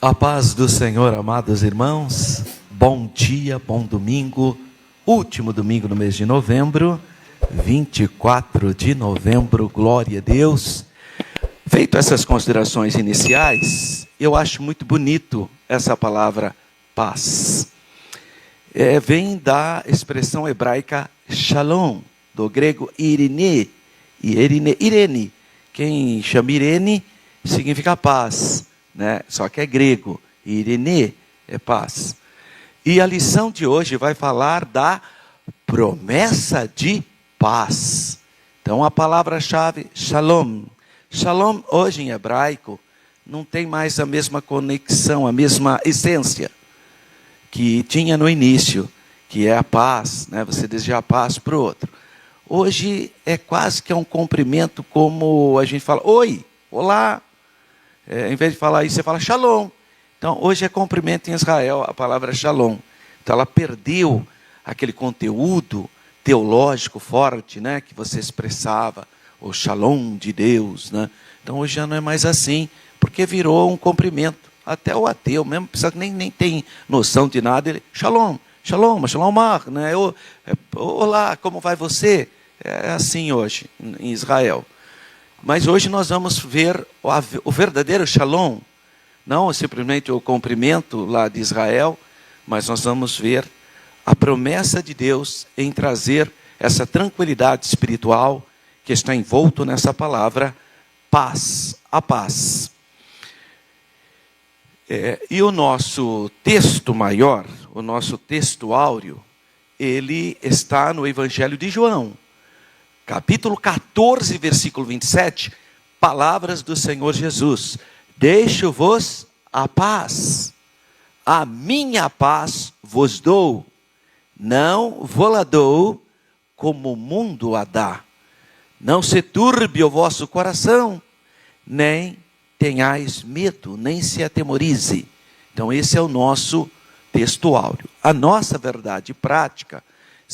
A paz do Senhor, amados irmãos, bom dia, bom domingo, último domingo no mês de novembro, 24 de novembro, glória a Deus. Feito essas considerações iniciais, eu acho muito bonito essa palavra paz. Vem da expressão hebraica shalom, do grego irene, Irene. Quem chama Irene significa paz. Só que é grego, Irene é paz. E a lição de hoje vai falar da promessa de paz. Então a palavra-chave, shalom. Shalom hoje em hebraico não tem mais a mesma conexão, a mesma essência que tinha no início, que é a paz, você desejar paz para o outro. Hoje é quase que um cumprimento, como a gente fala, oi, olá. Em vez de falar isso, você fala shalom. Então, hoje é cumprimento em Israel, a palavra shalom. Então, ela perdeu aquele conteúdo teológico forte, que você expressava, o shalom de Deus. Então, hoje já não é mais assim, porque virou um cumprimento. Até o ateu, mesmo pessoa que nem tem noção de nada, ele, shalom, shalom, shalom mar, olá, como vai você? É assim hoje, em Israel. Mas hoje nós vamos ver o verdadeiro shalom, não simplesmente o cumprimento lá de Israel, mas nós vamos ver a promessa de Deus em trazer essa tranquilidade espiritual que está envolto nessa palavra, paz, a paz. E o nosso texto maior, o nosso texto áureo, ele está no Evangelho de João. Capítulo 14, versículo 27, palavras do Senhor Jesus. Deixo-vos a paz, a minha paz vos dou, não vou-la dou como o mundo a dá. Não se turbe o vosso coração, nem tenhais medo, nem se atemorize. Então esse é o nosso texto áureo. A nossa verdade prática,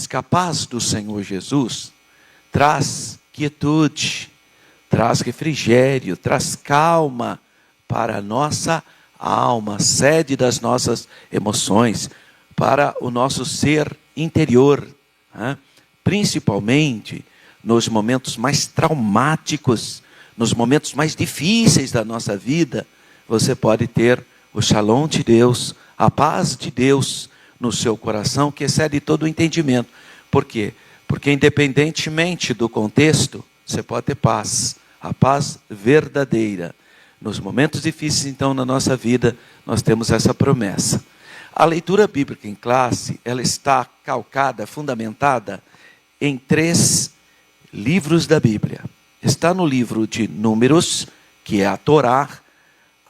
capaz do Senhor Jesus, traz quietude, traz refrigério, traz calma para a nossa alma, sede das nossas emoções, para o nosso ser interior, principalmente nos momentos mais traumáticos, nos momentos mais difíceis da nossa vida, você pode ter o shalom de Deus, a paz de Deus no seu coração, que excede todo o entendimento. Por quê? Porque independentemente do contexto, você pode ter paz, a paz verdadeira. Nos momentos difíceis, então, na nossa vida, nós temos essa promessa. A leitura bíblica em classe, ela está calcada, fundamentada em 3 livros da Bíblia. Está no livro de Números, que é a Torá,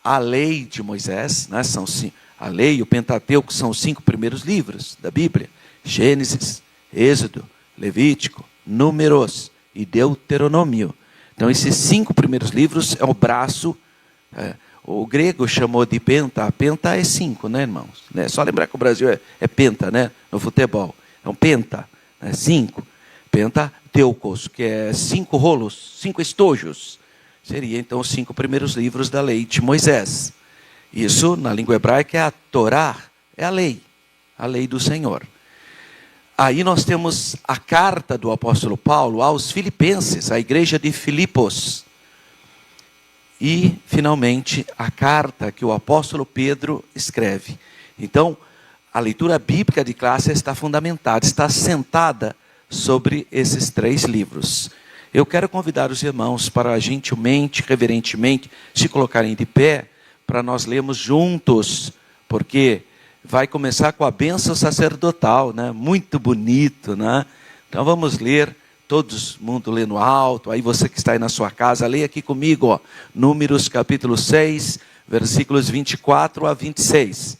a lei de Moisés, a lei e o Pentateuco são os 5 primeiros livros da Bíblia. Gênesis, Êxodo, Levítico, Números e Deuteronômio. Então esses 5 primeiros livros é o braço, o grego chamou de penta, a penta é 5, irmãos? Só lembrar que o Brasil é penta, no futebol. Então penta, 5. Pentateucos, que é 5 rolos, 5 estojos. Seria então os 5 primeiros livros da lei de Moisés. Isso na língua hebraica é a Torá, é a lei do Senhor. Aí nós temos a carta do apóstolo Paulo aos Filipenses, à igreja de Filipos. E, finalmente, a carta que o apóstolo Pedro escreve. Então, a leitura bíblica de classe está fundamentada, está assentada sobre esses 3 livros. Eu quero convidar os irmãos para gentilmente, reverentemente, se colocarem de pé, para nós lermos juntos, porque vai começar com a bênção sacerdotal, muito bonito, Então vamos ler, todo mundo lendo alto, aí você que está aí na sua casa, leia aqui comigo, Números capítulo 6, versículos 24 a 26.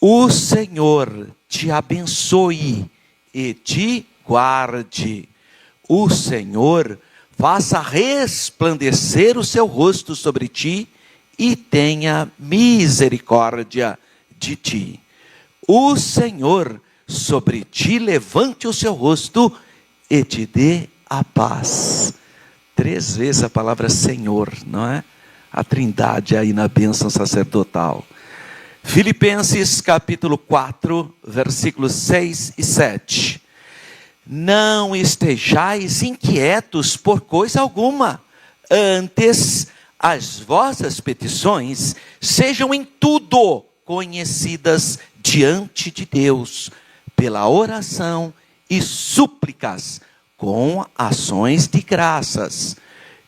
O Senhor te abençoe e te guarde. O Senhor faça resplandecer o seu rosto sobre ti e tenha misericórdia de ti. O Senhor sobre ti levante o seu rosto e te dê a paz. 3 vezes a palavra Senhor, não é? a trindade aí na bênção sacerdotal. Filipenses capítulo 4, versículos 6 e 7. Não estejais inquietos por coisa alguma, antes as vossas petições sejam em tudo conhecidas diante de Deus, pela oração e súplicas, com ações de graças.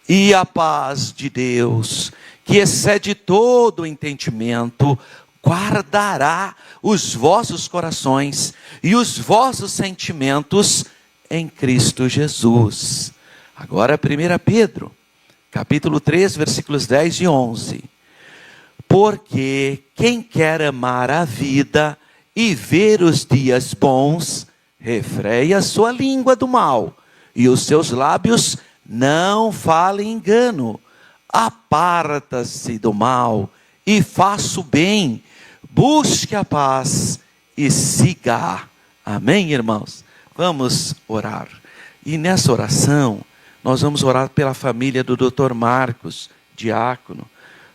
E a paz de Deus, que excede todo o entendimento, guardará os vossos corações e os vossos sentimentos em Cristo Jesus. Agora 1 Pedro, capítulo 3, versículos 10 e 11. Porque quem quer amar a vida e ver os dias bons, refreia a sua língua do mal, e os seus lábios não falem engano. Aparta-se do mal e faça o bem, busque a paz e siga. Amém, irmãos? Vamos orar. E nessa oração, nós vamos orar pela família do Dr. Marcos, diácono.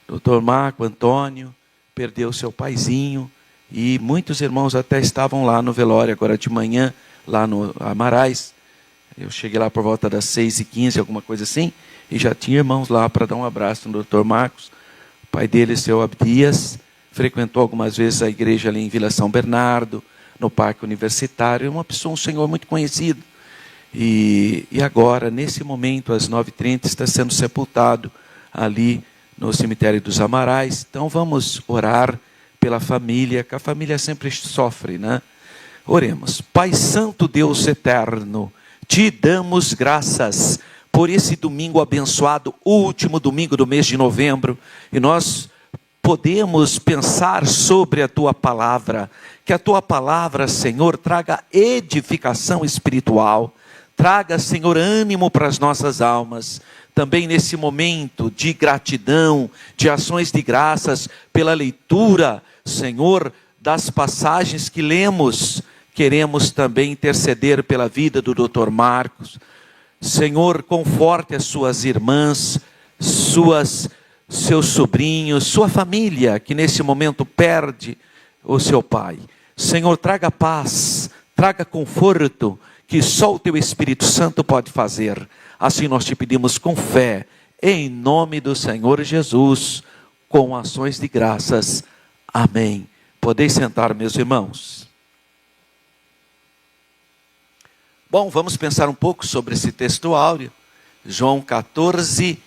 Dr. Marco Antônio perdeu seu paizinho, e muitos irmãos até estavam lá no velório agora de manhã, lá no Amarais. Eu cheguei lá por volta das 6h15, alguma coisa assim, e já tinha irmãos lá para dar um abraço no Dr. Marcos. O pai dele, seu Abdias, frequentou algumas vezes a igreja ali em Vila São Bernardo, no Parque Universitário. É uma pessoa, um senhor muito conhecido. E agora, nesse momento, às 9h30, está sendo sepultado ali no cemitério dos Amarais. Então vamos orar pela família, que a família sempre sofre, né? Oremos. Pai Santo, Deus eterno, te damos graças por esse domingo abençoado, último domingo do mês de novembro, e nós podemos pensar sobre a tua palavra, que a tua palavra, Senhor, traga edificação espiritual, traga, Senhor, ânimo para as nossas almas, também nesse momento de gratidão, de ações de graças, pela leitura, Senhor, das passagens que lemos. Queremos também interceder pela vida do Dr. Marcos. Senhor, conforte as suas irmãs, seus sobrinhos, sua família, que nesse momento perde o seu pai. Senhor, traga paz, traga conforto, que só o teu Espírito Santo pode fazer. Assim nós te pedimos com fé, em nome do Senhor Jesus, com ações de graças. Amém. Podeis sentar, meus irmãos. Bom, vamos pensar um pouco sobre esse texto áureo. João 14,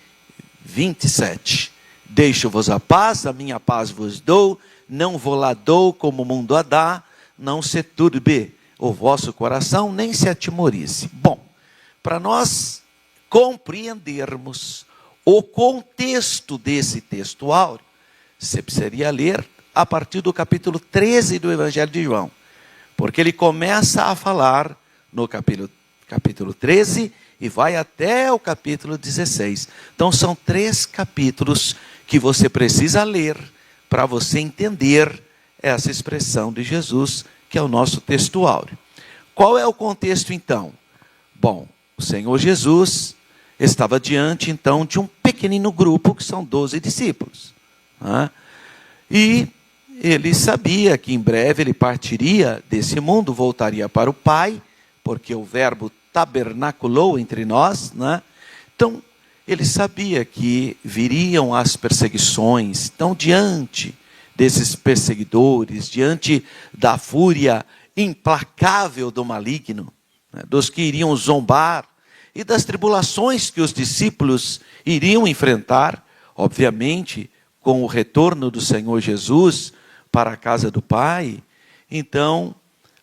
27. Deixo-vos a paz, a minha paz vos dou, não vou lá dou como o mundo a dá, não se turbe o vosso coração, nem se atimorize. Bom, para nós compreendermos o contexto desse texto áureo, você precisaria ler a partir do capítulo 13 do Evangelho de João, porque ele começa a falar no capítulo 13 e vai até o capítulo 16. Então são 3 capítulos que você precisa ler para você entender essa expressão de Jesus, que é o nosso texto áureo. Qual é o contexto então? Bom, o Senhor Jesus estava diante então de um pequenino grupo, que são 12 discípulos. E ele sabia que em breve ele partiria desse mundo, voltaria para o Pai, porque o verbo tabernaculou entre nós, né? Então, ele sabia que viriam as perseguições. Então, diante desses perseguidores, diante da fúria implacável do maligno, né, dos que iriam zombar, e das tribulações que os discípulos iriam enfrentar, obviamente, com o retorno do Senhor Jesus para a casa do Pai, então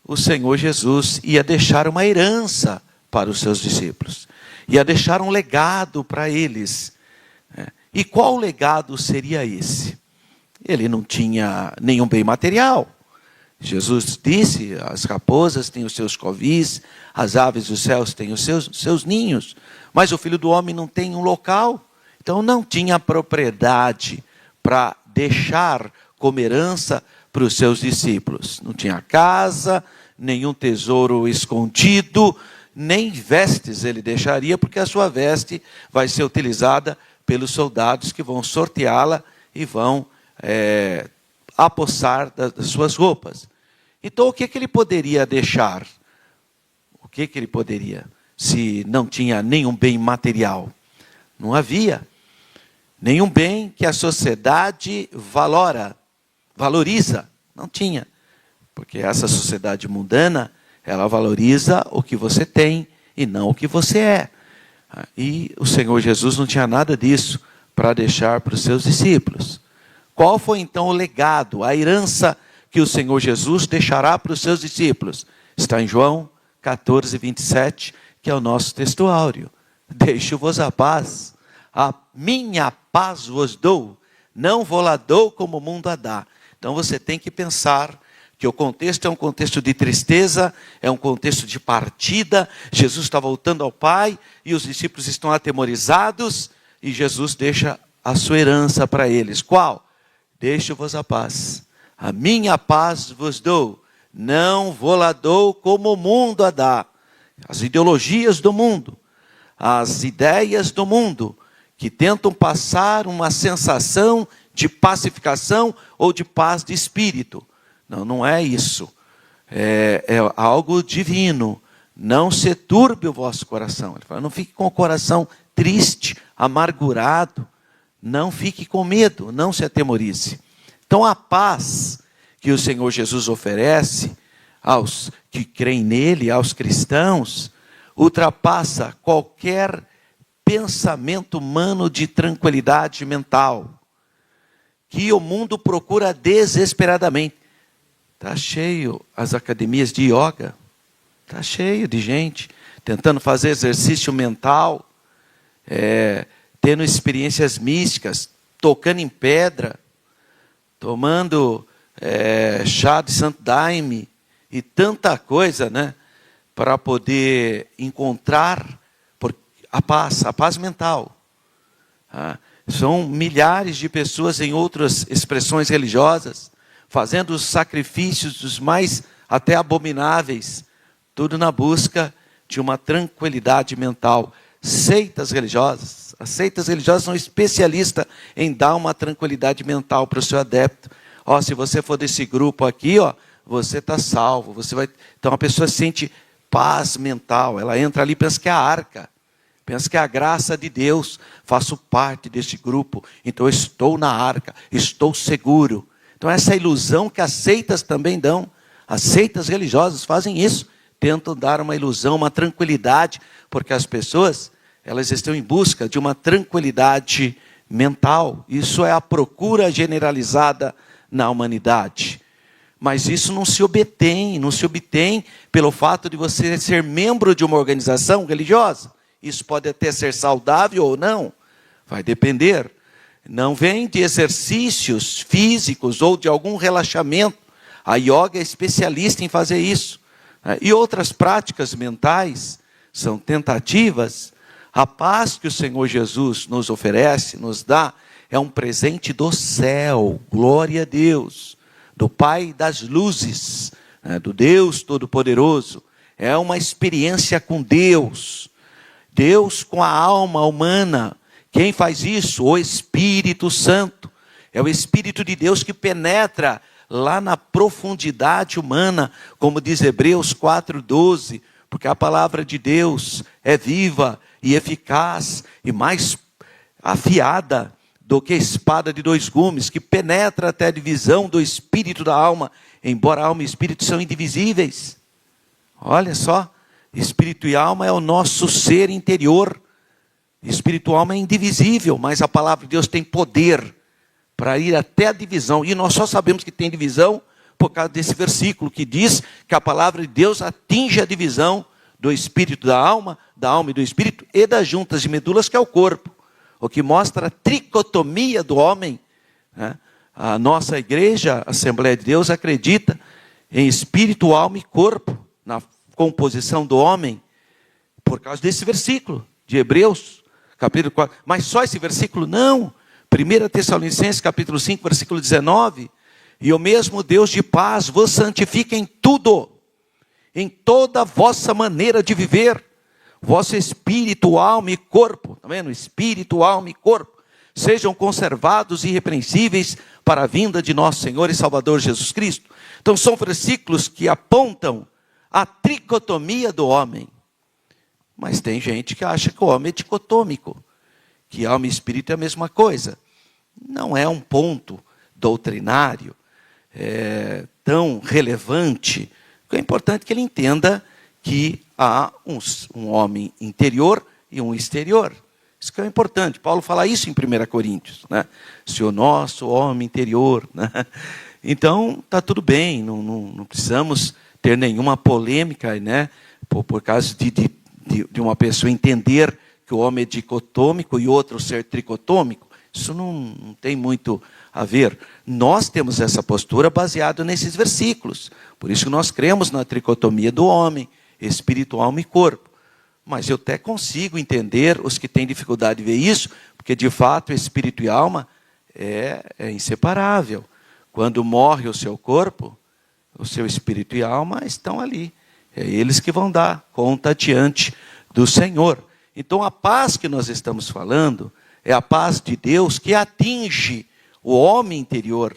o Senhor Jesus ia deixar uma herança para os seus discípulos, ia deixar um legado para eles. E qual legado seria esse? Ele não tinha nenhum bem material. Jesus disse, as raposas têm os seus covis, as aves dos céus têm os seus ninhos, mas o Filho do Homem não tem um local. Então não tinha propriedade para deixar como herança para os seus discípulos. Não tinha casa, nenhum tesouro escondido, nem vestes ele deixaria, porque a sua veste vai ser utilizada pelos soldados que vão sorteá-la e vão apossar das suas roupas. Então, o que ele poderia deixar? O que ele poderia, se não tinha nenhum bem material? Não havia nenhum bem que a sociedade valoriza. Não tinha. Porque essa sociedade mundana, ela valoriza o que você tem e não o que você é. E o Senhor Jesus não tinha nada disso para deixar para os seus discípulos. Qual foi então o legado, a herança que o Senhor Jesus deixará para os seus discípulos? Está em João 14, 27, que é o nosso texto áureo. Deixo-vos a paz, a minha paz vos dou, não vou lá dou como o mundo a dá. Então você tem que pensar que o contexto é um contexto de tristeza, é um contexto de partida. Jesus está voltando ao Pai e os discípulos estão atemorizados e Jesus deixa a sua herança para eles. Qual? Deixo-vos a paz, a minha paz vos dou, não vou lá dou como o mundo a dá. As ideologias do mundo, as ideias do mundo, que tentam passar uma sensação de pacificação ou de paz de espírito. Não, não é isso. É algo divino. Não se turbe o vosso coração. Ele fala, não fique com o coração triste, amargurado. Não fique com medo, não se atemorize. Então a paz que o Senhor Jesus oferece aos que creem nele, aos cristãos, ultrapassa qualquer pensamento humano de tranquilidade mental, que o mundo procura desesperadamente. Está cheio as academias de yoga, está cheio de gente tentando fazer exercício mental, tendo experiências místicas, tocando em pedra, tomando chá de santo daime e tanta coisa, né, para poder encontrar a paz mental. São milhares de pessoas em outras expressões religiosas, fazendo os sacrifícios dos mais até abomináveis, tudo na busca de uma tranquilidade mental. Seitas religiosas, as seitas religiosas são especialistas em dar uma tranquilidade mental para o seu adepto. Se você for desse grupo aqui, você está salvo. Então a pessoa sente paz mental, ela entra ali e pensa que é a arca, pensa que é a graça de Deus, faço parte desse grupo, então eu estou na arca, estou seguro. Então essa ilusão que as seitas também dão, as seitas religiosas fazem isso, tentam dar uma ilusão, uma tranquilidade, porque as pessoas, elas estão em busca de uma tranquilidade mental. Isso é a procura generalizada na humanidade. Mas isso não se obtém pelo fato de você ser membro de uma organização religiosa. Isso pode até ser saudável ou não, vai depender. Não vem de exercícios físicos ou de algum relaxamento. A yoga é especialista em fazer isso. E outras práticas mentais são tentativas. A paz que o Senhor Jesus nos oferece, nos dá, é um presente do céu. Glória a Deus. Do Pai das luzes, do Deus Todo-Poderoso. É uma experiência com Deus. Deus com a alma humana. Quem faz isso? O Espírito Santo. É o Espírito de Deus que penetra lá na profundidade humana, como diz Hebreus 4:12, porque a palavra de Deus é viva e eficaz e mais afiada do que a espada de dois gumes, que penetra até a divisão do espírito da alma, embora alma e espírito são indivisíveis. Olha só, espírito e alma é o nosso ser interior. Espírito e alma é indivisível, mas a palavra de Deus tem poder para ir até a divisão. E nós só sabemos que tem divisão por causa desse versículo que diz que a palavra de Deus atinge a divisão do espírito da alma e do espírito e das juntas e medulas, que é o corpo. O que mostra a tricotomia do homem. A nossa igreja, a Assembleia de Deus, acredita em espírito, alma e corpo, na composição do homem, por causa desse versículo de Hebreus, capítulo 4. Mas só esse versículo? Não. 1 Tessalonicenses, capítulo 5, versículo 19. E o mesmo Deus de paz vos santifica em tudo, em toda a vossa maneira de viver, vosso espírito, alma e corpo. Está vendo? Espírito, alma e corpo. sejam conservados irrepreensíveis para a vinda de nosso Senhor e Salvador Jesus Cristo. Então são versículos que apontam a tricotomia do homem. Mas tem gente que acha que o homem é dicotômico, que alma e espírito é a mesma coisa. Não é um ponto doutrinário tão relevante. O importante é que ele entenda que há um homem interior e um exterior. Isso que é importante. Paulo fala isso em 1 Coríntios, né? Se o nosso homem interior, né? Então, está tudo bem, não precisamos ter nenhuma polêmica, né? Por causa de uma pessoa entender que o homem é dicotômico e outro ser tricotômico. Isso não tem muito a ver. Nós temos essa postura baseada nesses versículos. Por isso que nós cremos na tricotomia do homem, espírito, alma e corpo. Mas eu até consigo entender os que têm dificuldade de ver isso, porque de fato espírito e alma é inseparável. Quando morre o seu corpo, o seu espírito e alma estão ali. É eles que vão dar conta diante do Senhor. Então a paz que nós estamos falando é a paz de Deus que atinge o homem interior,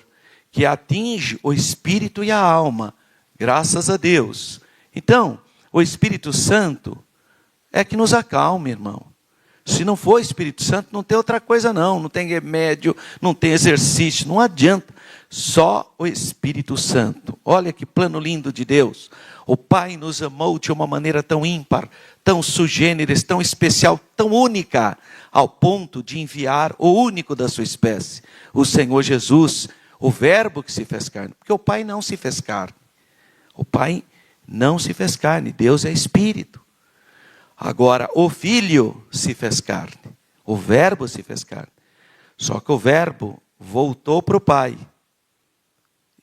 que atinge o espírito e a alma. Graças a Deus. Então, o Espírito Santo é que nos acalma, irmão. Se não for Espírito Santo, não tem outra coisa não. Não tem remédio, não tem exercício, não adianta. Só o Espírito Santo. Olha que plano lindo de Deus. O Pai nos amou de uma maneira tão ímpar, tão sugêneres, tão especial, tão única, ao ponto de enviar o único da sua espécie, o Senhor Jesus, o Verbo que se fez carne. Porque o Pai não se fez carne. O Pai não se fez carne. Deus é Espírito. Agora, o Filho se fez carne. O Verbo se fez carne. Só que o Verbo voltou para o Pai.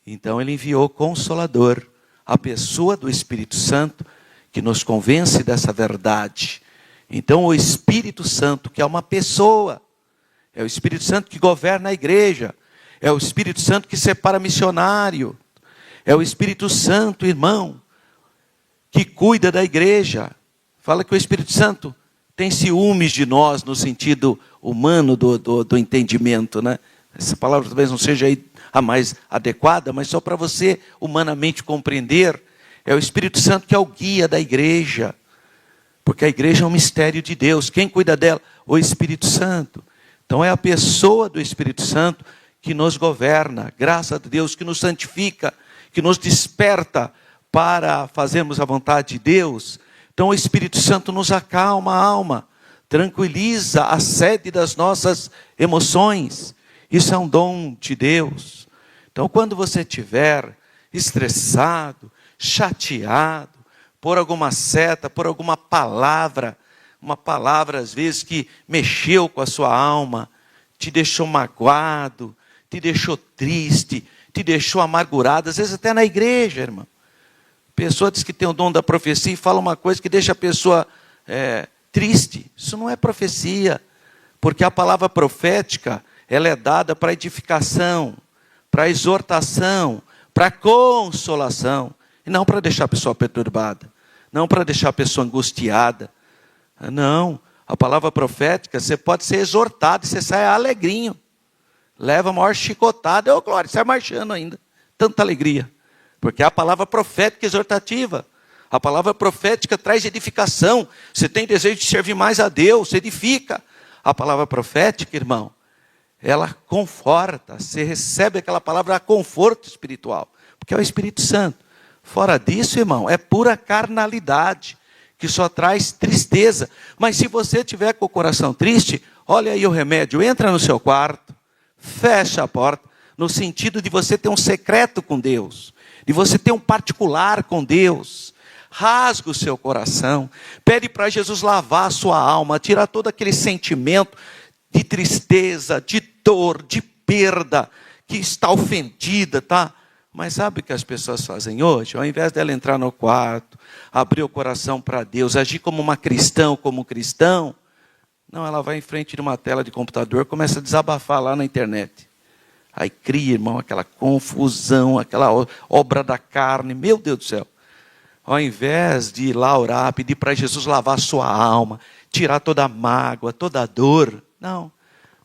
Então ele enviou o Consolador, a pessoa do Espírito Santo, que nos convence dessa verdade. Então o Espírito Santo, que é uma pessoa, é o Espírito Santo que governa a igreja, é o Espírito Santo que separa missionário, é o Espírito Santo, irmão, que cuida da igreja. Fala que o Espírito Santo tem ciúmes de nós no sentido humano do entendimento, né? Essa palavra talvez não seja a mais adequada, mas só para você humanamente compreender, é o Espírito Santo que é o guia da igreja, porque a igreja é um mistério de Deus. Quem cuida dela? O Espírito Santo. Então é a pessoa do Espírito Santo que nos governa, graças a Deus, que nos santifica, que nos desperta para fazermos a vontade de Deus. Então o Espírito Santo nos acalma a alma, tranquiliza a sede das nossas emoções. Isso é um dom de Deus. Então quando você estiver estressado, chateado, por alguma seta, por alguma palavra, uma palavra às vezes que mexeu com a sua alma, te deixou magoado, te deixou triste, te deixou amargurado, às vezes até na igreja, irmão. A pessoa diz que tem o dom da profecia e fala uma coisa que deixa a pessoa triste. Isso não é profecia, porque a palavra profética, ela é dada para edificação, para exortação, para consolação, e não para deixar a pessoa perturbada, não para deixar a pessoa angustiada. Não, a palavra profética, você pode ser exortado e você sai alegrinho. Leva a maior chicotada, ô glória, sai marchando ainda. Tanta alegria. Porque é a palavra profética exortativa. A palavra profética traz edificação. Você tem desejo de servir mais a Deus, você edifica. A palavra profética, irmão, ela conforta. Você recebe aquela palavra, conforto espiritual. Porque é o Espírito Santo. Fora disso, irmão, é pura carnalidade, que só traz tristeza. Mas se você tiver com o coração triste, olha aí o remédio, entra no seu quarto, fecha a porta, no sentido de você ter um secreto com Deus, de você ter um particular com Deus. Rasga o seu coração, pede para Jesus lavar a sua alma, tirar todo aquele sentimento de tristeza, de dor, de perda, que está ofendida, tá? Mas sabe o que as pessoas fazem hoje? Ao invés dela entrar no quarto, abrir o coração para Deus, agir como uma cristã ou como um cristão, não, ela vai em frente de uma tela de computador, começa a desabafar lá na internet. Aí cria, irmão, aquela confusão, aquela obra da carne, meu Deus do céu. Ao invés de ir lá orar, pedir para Jesus lavar a sua alma, tirar toda a mágoa, toda a dor, não.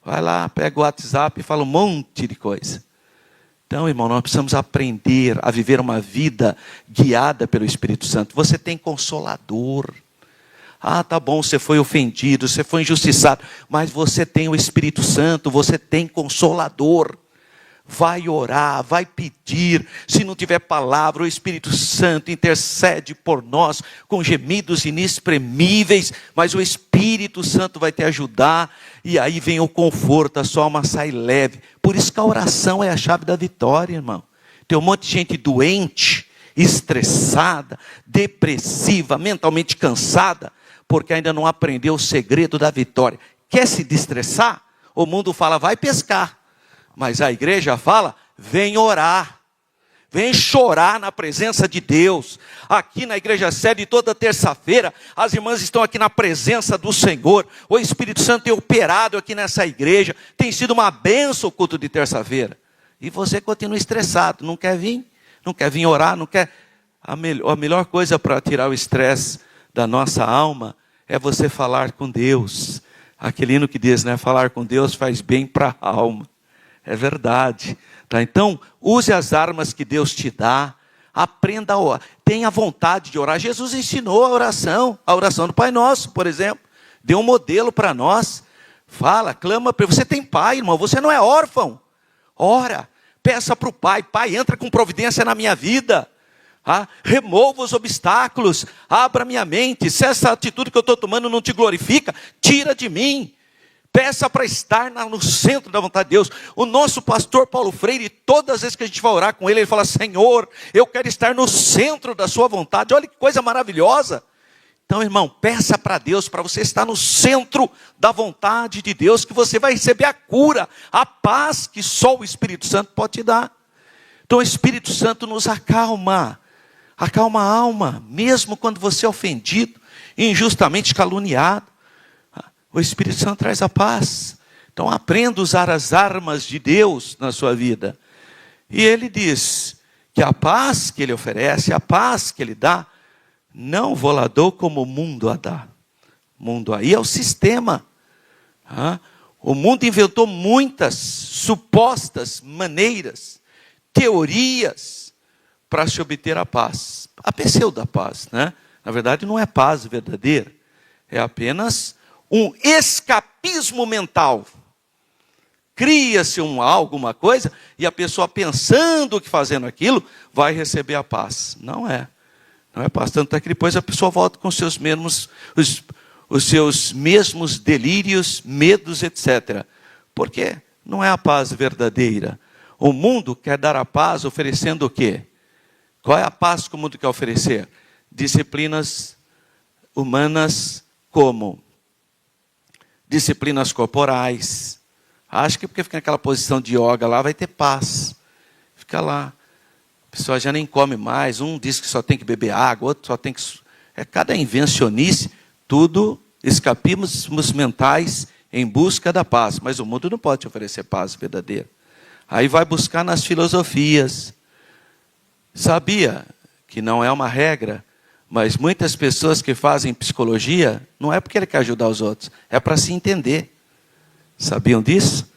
Vai lá, pega o WhatsApp e fala um monte de coisa. Então, irmão, nós precisamos aprender a viver uma vida guiada pelo Espírito Santo. Você tem consolador. Ah, tá bom, você foi ofendido, você foi injustiçado, mas você tem o Espírito Santo, você tem consolador. Vai orar, vai pedir. Se não tiver palavra, o Espírito Santo intercede por nós com gemidos inexprimíveis, mas o Espírito Santo vai te ajudar, e aí vem o conforto, a sua alma sai leve. Por isso que a oração é a chave da vitória, irmão. Tem um monte de gente doente, estressada, depressiva, mentalmente cansada, porque ainda não aprendeu o segredo da vitória. Quer se destressar? O mundo fala, vai pescar. Mas a igreja fala, vem orar, vem chorar na presença de Deus. Aqui na igreja sede, toda terça-feira, as irmãs estão aqui na presença do Senhor. O Espírito Santo tem operado aqui nessa igreja. Tem sido uma bênção o culto de terça-feira. E você continua estressado, não quer vir orar, não quer. A melhor coisa para tirar o estresse da nossa alma é você falar com Deus. Aquele hino que diz, né? Falar com Deus faz bem para a alma. É verdade, tá? Então, use as armas que Deus te dá, aprenda a orar, tenha vontade de orar. Jesus ensinou a oração do Pai Nosso, por exemplo, deu um modelo para nós. Fala, clama, você tem pai, irmão, você não é órfão. Ora, peça para o Pai, Pai, entra com providência na minha vida. Remova os obstáculos, abra minha mente. Se essa atitude que eu estou tomando não te glorifica, tira de mim. Peça para estar no centro da vontade de Deus. O nosso pastor Paulo Freire, todas as vezes que a gente vai orar com ele, ele fala, Senhor, eu quero estar no centro da sua vontade. Olha que coisa maravilhosa. Então, irmão, peça para Deus, para você estar no centro da vontade de Deus, que você vai receber a cura, a paz que só o Espírito Santo pode te dar. Então, o Espírito Santo nos acalma a alma, mesmo quando você é ofendido, injustamente caluniado. O Espírito Santo traz a paz. Então aprenda a usar as armas de Deus na sua vida. E ele diz que a paz que ele oferece, a paz que ele dá, não vou lá dou como o mundo a dá. O mundo aí é o sistema. O mundo inventou muitas supostas maneiras, teorias para se obter a paz. A pseudo-paz, né? Na verdade não é paz verdadeira, é apenas um escapismo mental. Cria-se alguma coisa e a pessoa pensando que fazendo aquilo vai receber a paz. Não é paz. Tanto é que depois a pessoa volta com os seus mesmos delírios, medos, etc. Por quê? Não é a paz verdadeira. O mundo quer dar a paz oferecendo o quê? Qual é a paz que o mundo quer oferecer? Disciplinas humanas como disciplinas corporais. Acho que porque fica naquela posição de yoga lá, vai ter paz. Fica lá. A pessoa já nem come mais. Um diz que só tem que beber água, outro só tem que... É cada invencionice, tudo escapismos mentais em busca da paz. Mas o mundo não pode oferecer paz verdadeira. Aí vai buscar nas filosofias. Sabia que não é uma regra, mas muitas pessoas que fazem psicologia, não é porque ele quer ajudar os outros, é para se entender. Sabiam disso?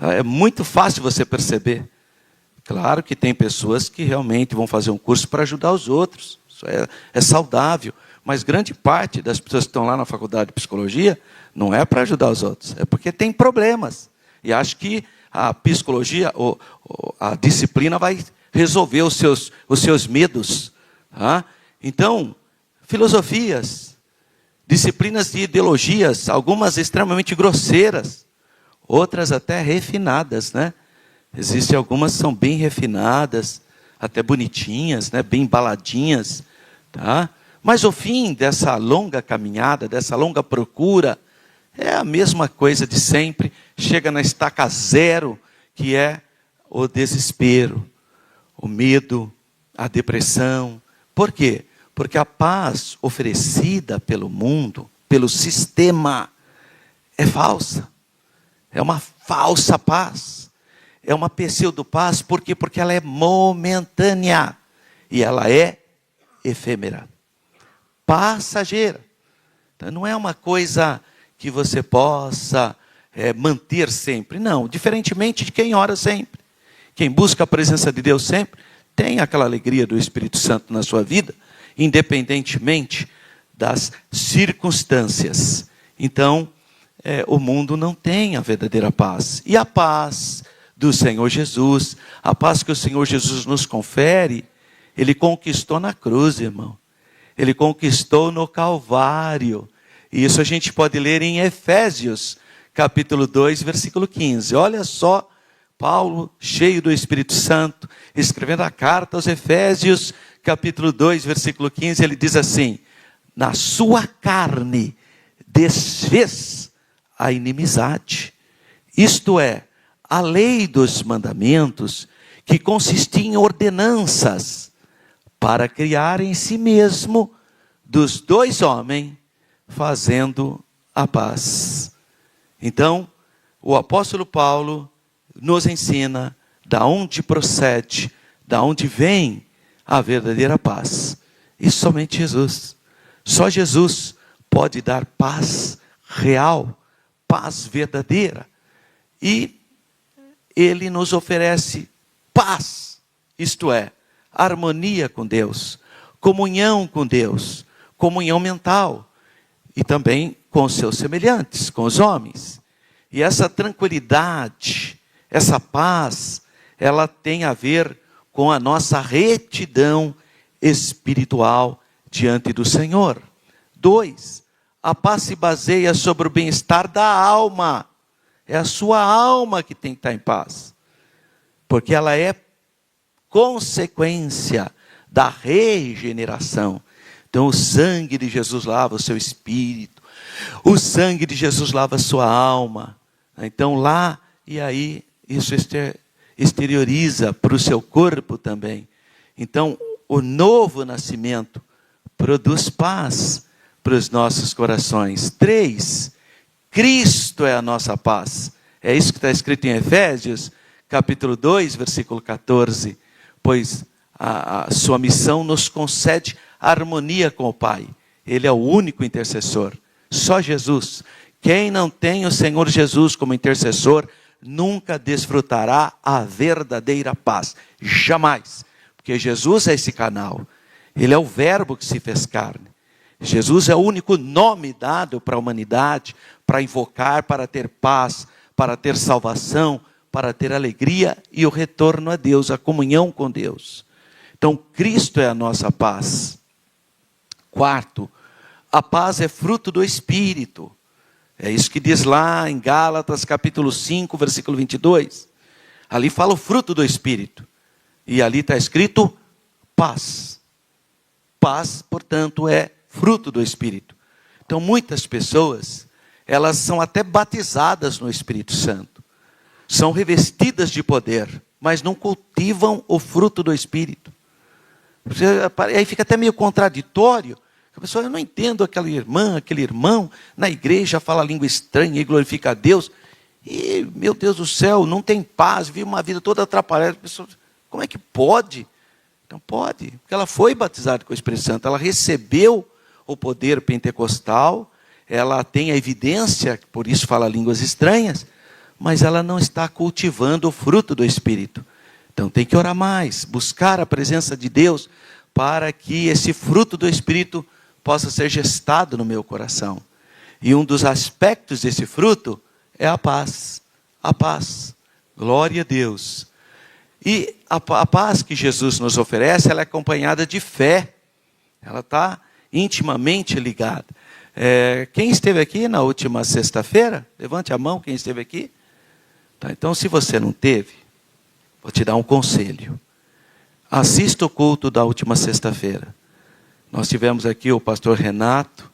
É muito fácil você perceber. Claro que tem pessoas que realmente vão fazer um curso para ajudar os outros. Isso é saudável. Mas grande parte das pessoas que estão lá na faculdade de psicologia, não é para ajudar os outros, é porque tem problemas. E acho que a psicologia, a disciplina vai resolver os seus medos. Então, filosofias, disciplinas de ideologias, algumas extremamente grosseiras, outras até refinadas, né? Existem algumas que são bem refinadas, até bonitinhas, né? Bem embaladinhas, tá? Mas o fim dessa longa caminhada, dessa longa procura, é a mesma coisa de sempre, chega na estaca zero, que é o desespero, o medo, a depressão. Por quê? Porque a paz oferecida pelo mundo, pelo sistema, é falsa. É uma falsa paz. É uma pseudo-paz. Por quê? Porque ela é momentânea. E ela é efêmera. Passageira. Então, não é uma coisa que você possa manter sempre. Não, diferentemente de quem ora sempre. Quem busca a presença de Deus sempre, tem aquela alegria do Espírito Santo na sua vida, independentemente das circunstâncias. Então, o mundo não tem a verdadeira paz. E a paz do Senhor Jesus, a paz que o Senhor Jesus nos confere, Ele conquistou na cruz, irmão. Ele conquistou no Calvário. E isso a gente pode ler em Efésios, capítulo 2, versículo 15. Olha só, Paulo, cheio do Espírito Santo, escrevendo a carta aos Efésios, capítulo 2, versículo 15, ele diz assim: na sua carne desfez a inimizade, isto é, a lei dos mandamentos, que consistia em ordenanças, para criar em si mesmo dos dois homens, fazendo a paz. Então, o apóstolo Paulo nos ensina da onde procede, da onde vem a verdadeira paz. E somente Jesus. Só Jesus pode dar paz real, paz verdadeira. E Ele nos oferece paz, isto é, harmonia com Deus, comunhão com Deus, comunhão mental, e também com os seus semelhantes, com os homens. E essa tranquilidade, essa paz, ela tem a ver com a nossa retidão espiritual diante do Senhor. 2, a paz se baseia sobre o bem-estar da alma. É a sua alma que tem que estar em paz, porque ela é consequência da regeneração. Então o sangue de Jesus lava o seu espírito, o sangue de Jesus lava a sua alma. Então lá, e aí isso exterioriza para o seu corpo também. Então o novo nascimento produz paz para os nossos corações. 3, Cristo é a nossa paz. É isso que está escrito em Efésios, capítulo 2, versículo 14. Pois a sua missão nos concede harmonia com o Pai. Ele é o único intercessor. Só Jesus. Quem não tem o Senhor Jesus como intercessor, nunca desfrutará a verdadeira paz. Jamais. Porque Jesus é esse canal. Ele é o verbo que se fez carne. Jesus é o único nome dado para a humanidade, para invocar, para ter paz, para ter salvação, para ter alegria e o retorno a Deus, a comunhão com Deus. Então, Cristo é a nossa paz. 4, a paz é fruto do Espírito. É isso que diz lá em Gálatas, capítulo 5, versículo 22. Ali fala o fruto do Espírito. E ali está escrito paz. Paz, portanto, é fruto do Espírito. Então, muitas pessoas, elas são até batizadas no Espírito Santo. São revestidas de poder, mas não cultivam o fruto do Espírito. Aí fica até meio contraditório. A pessoa, eu não entendo aquela irmã, aquele irmão, na igreja fala língua estranha e glorifica a Deus. E, meu Deus do céu, não tem paz, vive uma vida toda atrapalhada. A pessoa, como é que pode? Então pode, porque ela foi batizada com o Espírito Santo, ela recebeu o poder pentecostal, ela tem a evidência, por isso fala línguas estranhas, mas ela não está cultivando o fruto do Espírito. Então tem que orar mais, buscar a presença de Deus, para que esse fruto do Espírito possa ser gestado no meu coração. E um dos aspectos desse fruto é a paz. A paz. Glória a Deus. E a paz que Jesus nos oferece, ela é acompanhada de fé. Ela está intimamente ligada. Quem esteve aqui na última sexta-feira? Levante a mão quem esteve aqui. Tá, então, se você não teve, vou te dar um conselho. Assista o culto da última sexta-feira. Nós tivemos aqui o pastor Renato,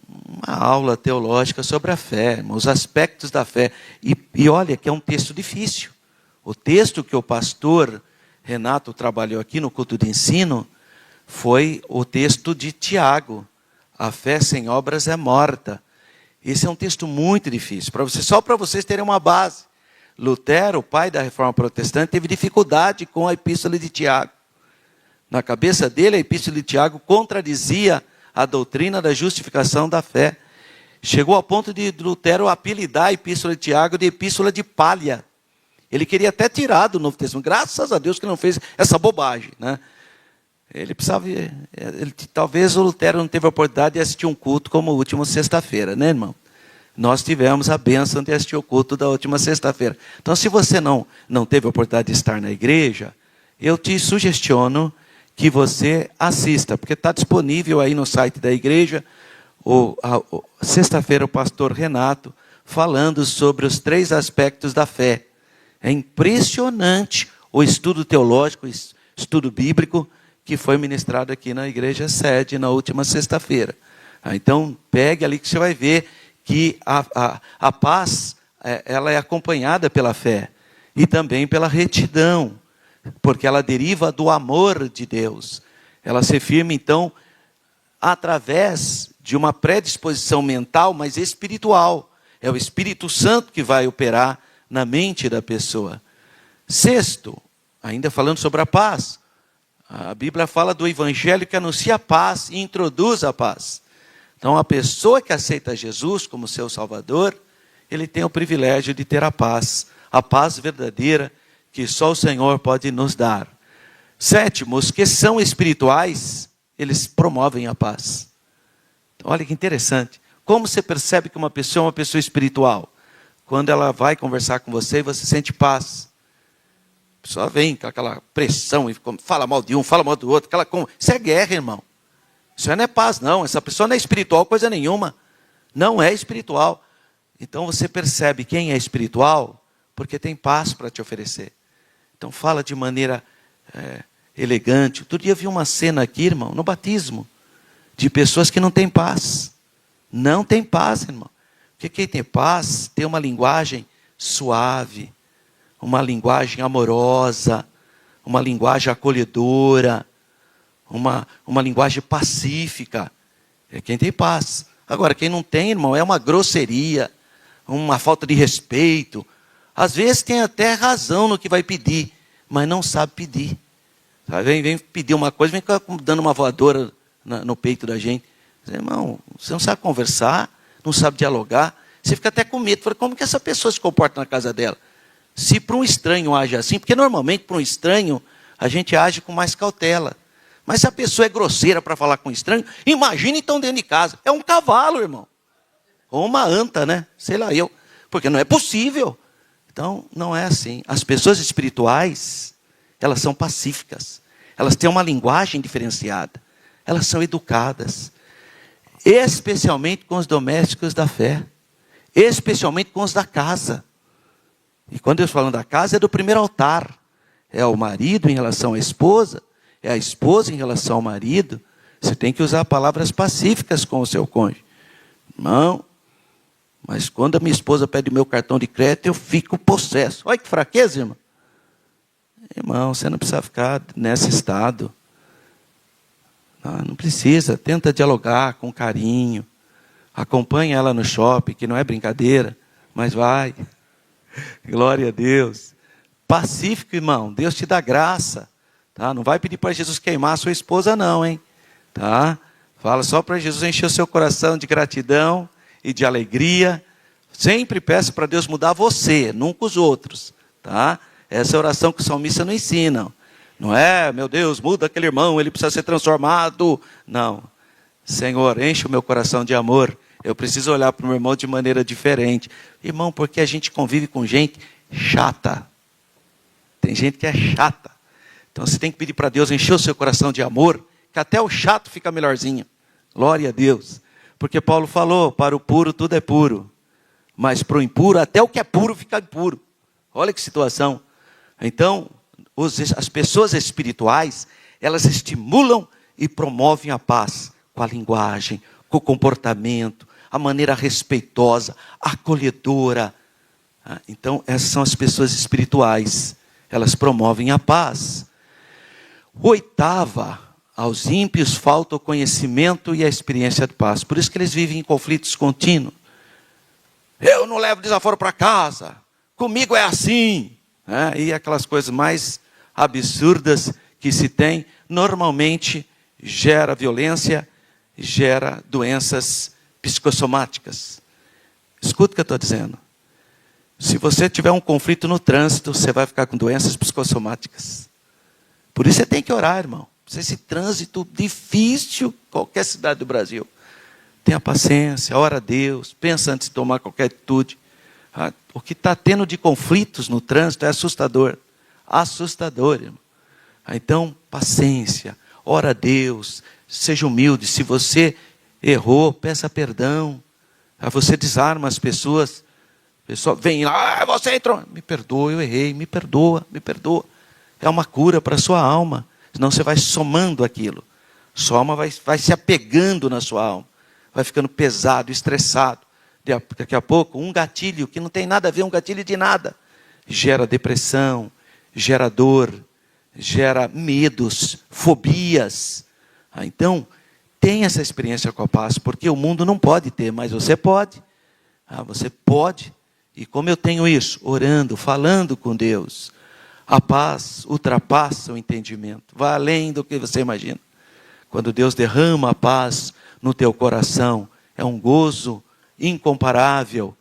uma aula teológica sobre a fé, os aspectos da fé. E olha que é um texto difícil. O texto que o pastor Renato trabalhou aqui no culto de ensino foi o texto de Tiago. A fé sem obras é morta. Esse é um texto muito difícil, só para vocês terem uma base. Lutero, o pai da Reforma Protestante, teve dificuldade com a Epístola de Tiago. Na cabeça dele, a Epístola de Tiago contradizia a doutrina da justificação da fé. Chegou ao ponto de Lutero apelidar a Epístola de Tiago de Epístola de Palha. Ele queria até tirar do Novo Testamento. Graças a Deus que ele não fez essa bobagem, né? Ele precisava... talvez o Lutero não teve a oportunidade de assistir um culto como a última sexta-feira, né, irmão? Nós tivemos a bênção de assistir o culto da última sexta-feira. Então, se você não teve a oportunidade de estar na igreja, eu te sugestiono que você assista, porque está disponível aí no site da igreja, sexta-feira o pastor Renato, falando sobre os 3 aspectos da fé. É impressionante o estudo teológico, o estudo bíblico, que foi ministrado aqui na igreja sede na última sexta-feira. Então, pegue ali que você vai ver que a paz, ela é acompanhada pela fé e também pela retidão, porque ela deriva do amor de Deus. Ela se firma, então, através de uma predisposição mental, mas espiritual. É o Espírito Santo que vai operar na mente da pessoa. Sexto, ainda falando sobre a paz, a Bíblia fala do evangelho que anuncia a paz e introduz a paz. Então, a pessoa que aceita Jesus como seu Salvador, ele tem o privilégio de ter a paz verdadeira que só o Senhor pode nos dar. Sétimo, os que são espirituais, eles promovem a paz. Então, olha que interessante. Como você percebe que uma pessoa é uma pessoa espiritual? Quando ela vai conversar com você e você sente paz. A pessoa vem com aquela pressão e fala mal de um, fala mal do outro. Isso é guerra, irmão. Isso não é paz, não. Essa pessoa não é espiritual, coisa nenhuma. Não é espiritual. Então você percebe quem é espiritual porque tem paz para te oferecer. Então fala de maneira elegante. Outro dia eu vi uma cena aqui, irmão, no batismo, de pessoas que não têm paz. Não tem paz, irmão. Porque quem tem paz tem uma linguagem suave, uma linguagem amorosa, uma linguagem acolhedora, uma linguagem pacífica. É quem tem paz. Agora, quem não tem, irmão, é uma grosseria, uma falta de respeito. Às vezes tem até razão no que vai pedir, mas não sabe pedir. Vem pedir uma coisa, vem dando uma voadora no peito da gente. Irmão, você não sabe conversar, não sabe dialogar, você fica até com medo. Fala, como que essa pessoa se comporta na casa dela? Se para um estranho age assim, porque normalmente para um estranho a gente age com mais cautela. Mas se a pessoa é grosseira para falar com um estranho, imagine então dentro de casa. É um cavalo, irmão. Ou uma anta, né? Sei lá eu. Porque não é possível. Então, não é assim. As pessoas espirituais, elas são pacíficas. Elas têm uma linguagem diferenciada. Elas são educadas. Especialmente com os domésticos da fé. Especialmente com os da casa. E quando eu falo da casa, é do primeiro altar. É o marido em relação à esposa. É a esposa em relação ao marido. Você tem que usar palavras pacíficas com o seu cônjuge. Não. Mas quando a minha esposa pede o meu cartão de crédito, eu fico possesso. Olha que fraqueza, irmão. Irmão, você não precisa ficar nesse estado. Não precisa. Tenta dialogar com carinho. Acompanha ela no shopping, que não é brincadeira, mas vai. Glória a Deus. Pacífico, irmão. Deus te dá graça. Tá? Não vai pedir para Jesus queimar a sua esposa, não, hein? Tá? Fala só para Jesus encher o seu coração de gratidão e de alegria. Sempre peça para Deus mudar você, nunca os outros. Tá? Essa é a oração que o salmista não ensina. Não é, meu Deus, muda aquele irmão, ele precisa ser transformado. Não. Senhor, enche o meu coração de amor. Eu preciso olhar para o meu irmão de maneira diferente. Irmão, porque a gente convive com gente chata. Tem gente que é chata. Então você tem que pedir para Deus encher o seu coração de amor, que até o chato fica melhorzinho. Glória a Deus. Porque Paulo falou, para o puro tudo é puro. Mas para o impuro, até o que é puro fica impuro. Olha que situação. Então, as pessoas espirituais, elas estimulam e promovem a paz com a linguagem, com o comportamento, a maneira respeitosa, acolhedora. Então, essas são as pessoas espirituais. Elas promovem a paz. Oitava, aos ímpios falta o conhecimento e a experiência de paz. Por isso que eles vivem em conflitos contínuos. Eu não levo desaforo para casa. Comigo é assim. E aquelas coisas mais absurdas que se tem, normalmente gera violência, gera doenças psicossomáticas. Escuta o que eu estou dizendo. Se você tiver um conflito no trânsito, você vai ficar com doenças psicossomáticas. Por isso você tem que orar, irmão. Esse trânsito difícil, qualquer cidade do Brasil. Tenha paciência, ora a Deus, pensa antes de tomar qualquer atitude. O que está tendo de conflitos no trânsito é assustador. Assustador, irmão. Então, paciência, ora a Deus, seja humilde. Se você errou, peça perdão. Você desarma as pessoas. A pessoa vem lá, você entrou. Me perdoa, eu errei, me perdoa, me perdoa. É uma cura para a sua alma. Senão você vai somando aquilo. Sua alma vai se apegando na sua alma. Vai ficando pesado, estressado. Daqui a pouco, um gatilho que não tem nada a ver, um gatilho de nada, gera depressão, gera dor, gera medos, fobias. Então, tenha essa experiência com a paz, porque o mundo não pode ter, mas você pode. Você pode. E como eu tenho isso? Orando, falando com Deus. A paz ultrapassa o entendimento, vai além do que você imagina. Quando Deus derrama a paz no teu coração, é um gozo incomparável.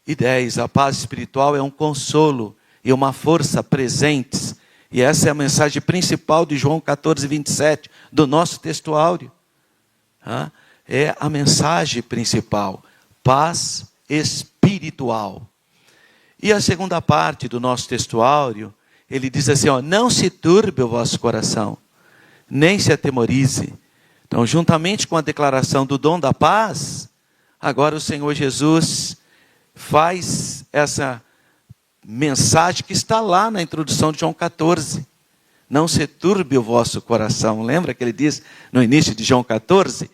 E 10, a paz espiritual é um consolo e uma força presentes. E essa é a mensagem principal de João 14, 27, do nosso texto áureo. É a mensagem principal, paz espiritual. E a segunda parte do nosso texto áureo, ele diz assim, não se turbe o vosso coração, nem se atemorize. Então, juntamente com a declaração do dom da paz, agora o Senhor Jesus faz essa mensagem que está lá na introdução de João 14. Não se turbe o vosso coração. Lembra que ele diz no início de João 14?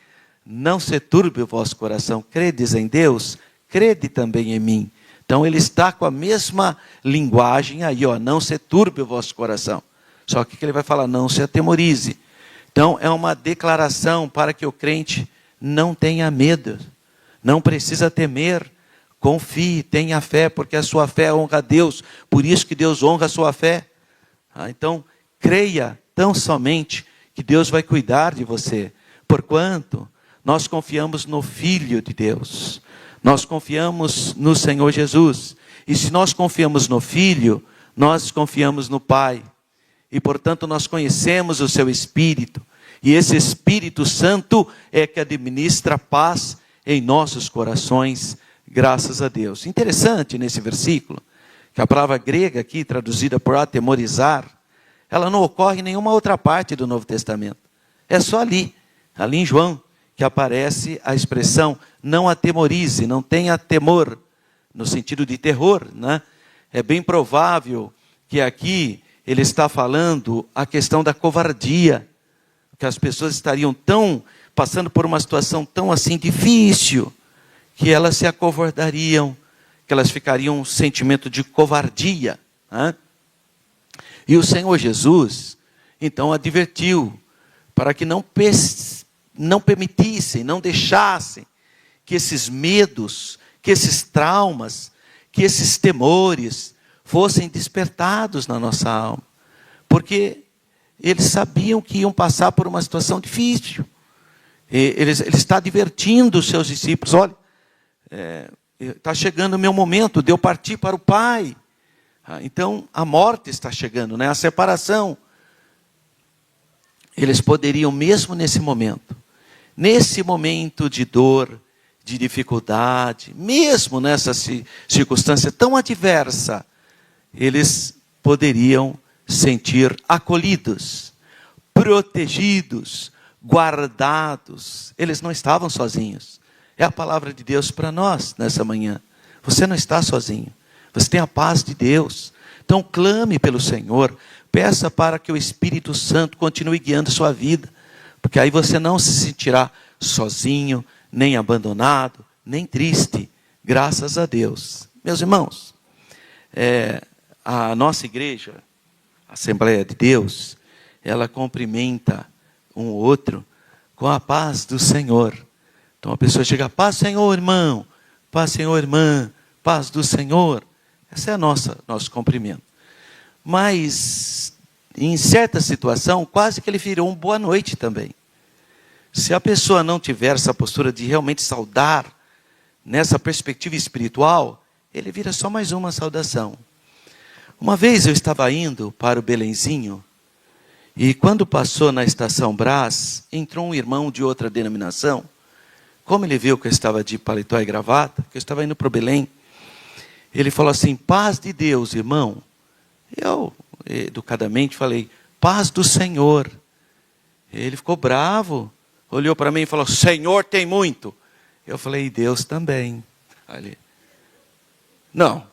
Não se turbe o vosso coração. Credes em Deus? Crede também em mim. Então ele está com a mesma linguagem aí, não se turbe o vosso coração. Só que ele vai falar, não se atemorize. Então é uma declaração para que o crente não tenha medo. Não precisa temer. Confie, tenha fé, porque a sua fé honra a Deus. Por isso que Deus honra a sua fé. Então, creia tão somente que Deus vai cuidar de você. Porquanto nós confiamos no Filho de Deus. Nós confiamos no Senhor Jesus. E se nós confiamos no Filho, nós confiamos no Pai. E portanto nós conhecemos o seu Espírito. E esse Espírito Santo é que administra paz em nossos corações, graças a Deus. Interessante nesse versículo, que a palavra grega aqui, traduzida por atemorizar, ela não ocorre em nenhuma outra parte do Novo Testamento. É só ali em João, que aparece a expressão, não atemorize, não tenha temor, no sentido de terror, né? É bem provável que aqui ele está falando a questão da covardia, que as pessoas estariam passando por uma situação tão assim difícil, que elas se acovardariam, que elas ficariam um sentimento de covardia. Né? E o Senhor Jesus, então, advertiu para que não permitissem, não deixassem que esses medos, que esses traumas, que esses temores fossem despertados na nossa alma. Porque eles sabiam que iam passar por uma situação difícil. Ele está advertindo os seus discípulos, olha, está chegando o meu momento de eu partir para o Pai. Então, a morte está chegando, né? A separação. Eles poderiam, mesmo nesse momento de dor, de dificuldade, mesmo nessa circunstância tão adversa, eles poderiam sentir acolhidos, protegidos, guardados. Eles não estavam sozinhos. É a palavra de Deus para nós nessa manhã. Você não está sozinho. Você tem a paz de Deus. Então clame pelo Senhor. Peça para que o Espírito Santo continue guiando sua vida. Porque aí você não se sentirá sozinho, nem abandonado, nem triste. Graças a Deus. Meus irmãos, a nossa igreja, a Assembleia de Deus, ela cumprimenta um ou outro com a paz do Senhor. Então a pessoa chega, paz Senhor irmão, paz Senhor irmã, paz do Senhor. Esse é nosso cumprimento. Mas em certa situação, quase que ele virou um boa noite também. Se a pessoa não tiver essa postura de realmente saudar, nessa perspectiva espiritual, ele vira só mais uma saudação. Uma vez eu estava indo para o Belenzinho, e quando passou na estação Brás, entrou um irmão de outra denominação. Como ele viu que eu estava de paletó e gravata, que eu estava indo para o Belém, ele falou assim: paz de Deus, irmão. Eu, educadamente, falei: paz do Senhor. Ele ficou bravo, olhou para mim e falou: Senhor tem muito. Eu falei: Deus também. Ali. Não,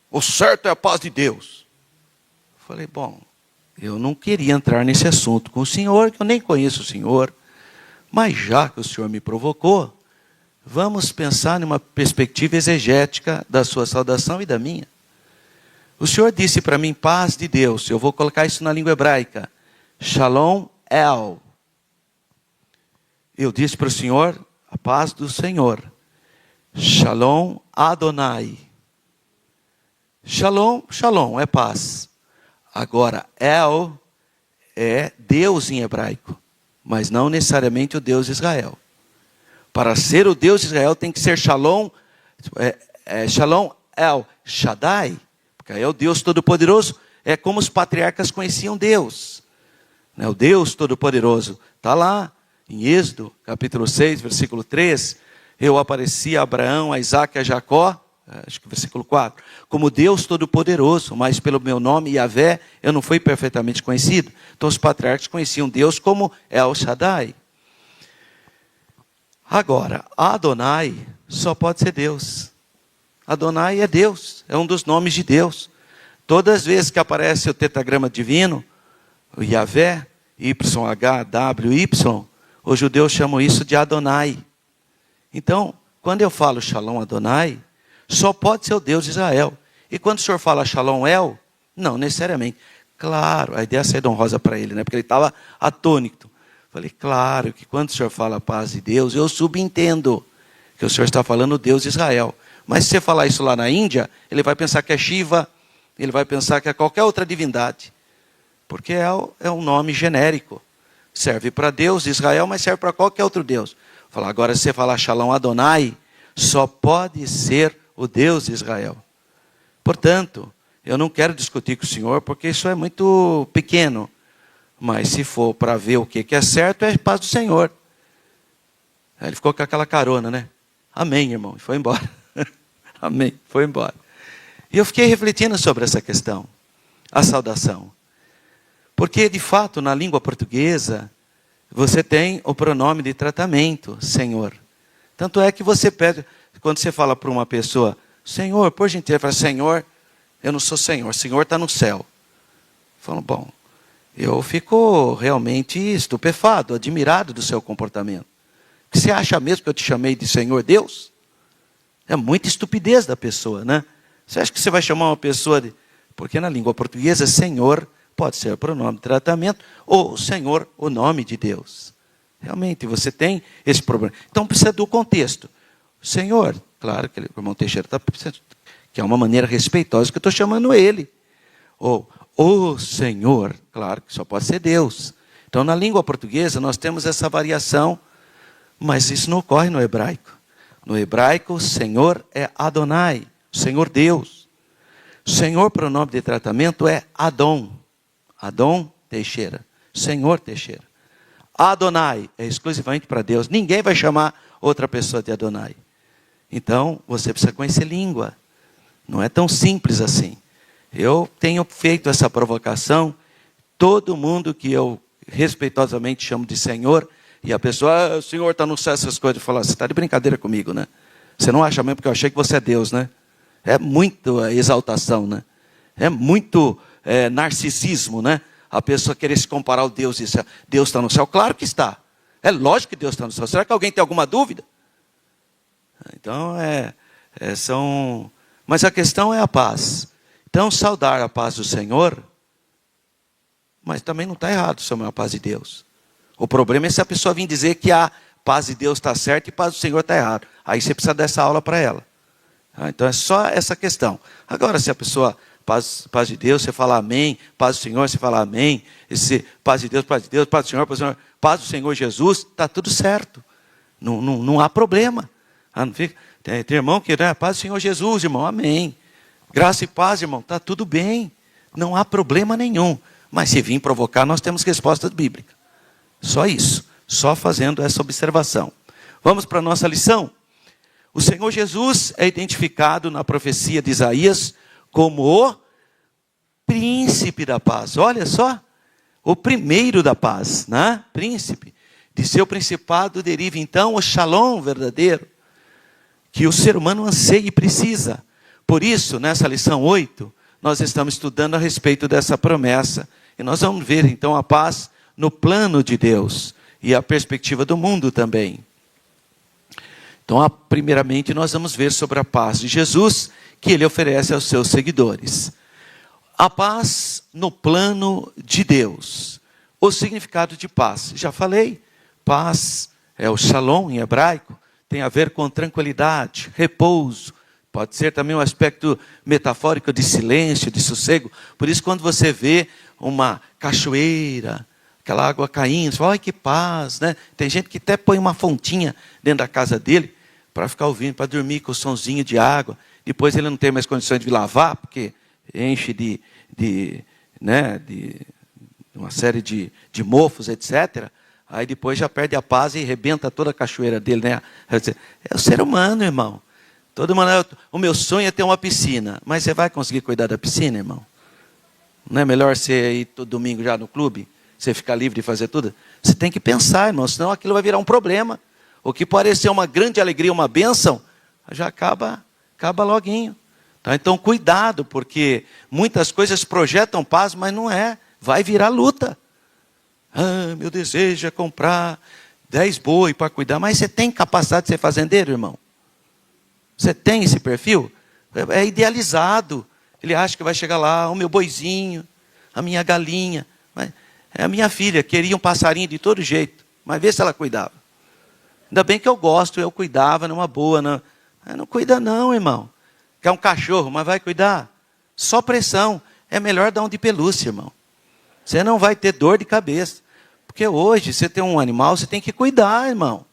o certo é a paz de Deus. Eu falei: bom, eu não queria entrar nesse assunto com o senhor, que eu nem conheço o senhor, mas já que o senhor me provocou, vamos pensar numa perspectiva exegética da sua saudação e da minha. O senhor disse para mim: paz de Deus. Eu vou colocar isso na língua hebraica: Shalom El. Eu disse para o senhor: a paz do Senhor. Shalom Adonai. Shalom, shalom é paz. Agora, El é Deus em hebraico, mas não necessariamente o Deus de Israel. Para ser o Deus de Israel tem que ser Shalom, Shalom El Shaddai, porque é o Deus Todo-Poderoso. É como os patriarcas conheciam Deus. O Deus Todo-Poderoso está lá em Êxodo, capítulo 6, versículo 3, eu apareci a Abraão, a Isaque e a Jacó, acho que versículo 4, como Deus Todo-Poderoso, mas pelo meu nome, Yahvé, eu não fui perfeitamente conhecido. Então os patriarcas conheciam Deus como El Shaddai. Agora, Adonai só pode ser Deus. Adonai é Deus, é um dos nomes de Deus. Todas as vezes que aparece o tetragrama divino, o Yahvé, YHWY, os judeus chamam isso de Adonai. Então, quando eu falo Shalom Adonai, só pode ser o Deus de Israel. E quando o senhor fala Shalom El, não necessariamente. Claro, a ideia é honrosa para ele, né? Porque ele estava atônito. Falei: claro que quando o senhor fala paz de Deus, eu subentendo que o senhor está falando Deus de Israel. Mas se você falar isso lá na Índia, ele vai pensar que é Shiva, ele vai pensar que é qualquer outra divindade. Porque é um nome genérico. Serve para Deus de Israel, mas serve para qualquer outro Deus. Falar, agora se você falar Shalom Adonai, só pode ser o Deus de Israel. Portanto, eu não quero discutir com o senhor, porque isso é muito pequeno. Mas se for para ver o que é certo, é a paz do Senhor. Aí ele ficou com aquela carona, né? Amém, irmão. E foi embora. Amém. Foi embora. E eu fiquei refletindo sobre essa questão. A saudação. Porque, de fato, na língua portuguesa, você tem o pronome de tratamento, Senhor. Tanto é que você pede, quando você fala para uma pessoa, Senhor, por gentileza, fala, Senhor, eu não sou Senhor, o Senhor está no céu. Falam, bom, eu fico realmente estupefado, admirado do seu comportamento. Você acha mesmo que eu te chamei de Senhor Deus? É muita estupidez da pessoa, né? Você acha que você vai chamar uma pessoa de... Porque na língua portuguesa, Senhor pode ser o pronome de tratamento, ou Senhor, o nome de Deus. Realmente, você tem esse problema. Então, precisa do contexto. Senhor, claro que o irmão Teixeira está pensando, que é uma maneira respeitosa que eu estou chamando ele. Ou, o Senhor, claro que só pode ser Deus. Então, na língua portuguesa, nós temos essa variação, mas isso não ocorre no hebraico. No hebraico, o Senhor é Adonai, o Senhor Deus. O Senhor, pronome de tratamento, é Adon. Adon Teixeira, Senhor Teixeira. Adonai é exclusivamente para Deus. Ninguém vai chamar outra pessoa de Adonai. Então, você precisa conhecer língua. Não é tão simples assim. Eu tenho feito essa provocação. Todo mundo que eu respeitosamente chamo de Senhor, e a pessoa, o Senhor está no céu, essas coisas, fala, você está de brincadeira comigo, né? Você não acha mesmo porque eu achei que você é Deus, né? É muito exaltação, né? É muito narcisismo, né? A pessoa querer se comparar ao Deus e dizer, Deus está no céu. Claro que está. É lógico que Deus está no céu. Será que alguém tem alguma dúvida? Então, mas a questão é a paz. Então, saudar a paz do Senhor, mas também não está errado chamar a paz de Deus. O problema é se a pessoa vir dizer que a paz de Deus está certa e a paz do Senhor está errado. Aí você precisa dessa aula para ela. Então é só essa questão. Agora, se a pessoa paz de Deus, você fala amém. Paz do Senhor, você fala amém. Paz de Deus, paz do Senhor, paz do Senhor Jesus, está tudo certo. Não há problema. Não fica, tem irmão que, né, paz do Senhor Jesus, irmão, amém. Graça e paz, irmão, está tudo bem. Não há problema nenhum. Mas se vir provocar, nós temos respostas bíblicas. Só isso. Só fazendo essa observação. Vamos para a nossa lição. O Senhor Jesus é identificado na profecia de Isaías como o príncipe da paz. Olha só. O primeiro da paz, né? Príncipe. De seu principado deriva então o shalom verdadeiro, que o ser humano anseia e precisa. Por isso, nessa lição 8, nós estamos estudando a respeito dessa promessa. E nós vamos ver então a paz no plano de Deus e a perspectiva do mundo também. Então, primeiramente, nós vamos ver sobre a paz de Jesus que ele oferece aos seus seguidores. A paz no plano de Deus. O significado de paz. Já falei, paz é o shalom em hebraico, tem a ver com tranquilidade, repouso. Pode ser também um aspecto metafórico de silêncio, de sossego. Por isso, quando você vê uma cachoeira, aquela água caindo, você fala, ai que paz, né? Tem gente que até põe uma fontinha dentro da casa dele para ficar ouvindo, para dormir com o sonzinho de água. Depois ele não tem mais condições de lavar, porque enche de uma série de mofos, etc. Aí depois já perde a paz e rebenta toda a cachoeira dele, né? É o ser humano, irmão. Todo mundo, o meu sonho é ter uma piscina. Mas você vai conseguir cuidar da piscina, irmão? Não é melhor você ir todo domingo já no clube? Você ficar livre de fazer tudo? Você tem que pensar, irmão, senão aquilo vai virar um problema. O que parecer uma grande alegria, uma bênção, já acaba loguinho. Tá? Então, cuidado, porque muitas coisas projetam paz, mas não é. Vai virar luta. Meu desejo é comprar 10 boi para cuidar. Mas você tem capacidade de ser fazendeiro, irmão? Você tem esse perfil? É idealizado. Ele acha que vai chegar lá, o meu boizinho, a minha galinha. A minha filha queria um passarinho de todo jeito, mas vê se ela cuidava. Ainda bem que eu gosto, eu cuidava numa boa. Não cuida não, irmão. Quer um cachorro, mas vai cuidar? Só pressão. É melhor dar um de pelúcia, irmão. Você não vai ter dor de cabeça. Porque hoje, você tem um animal, você tem que cuidar, irmão.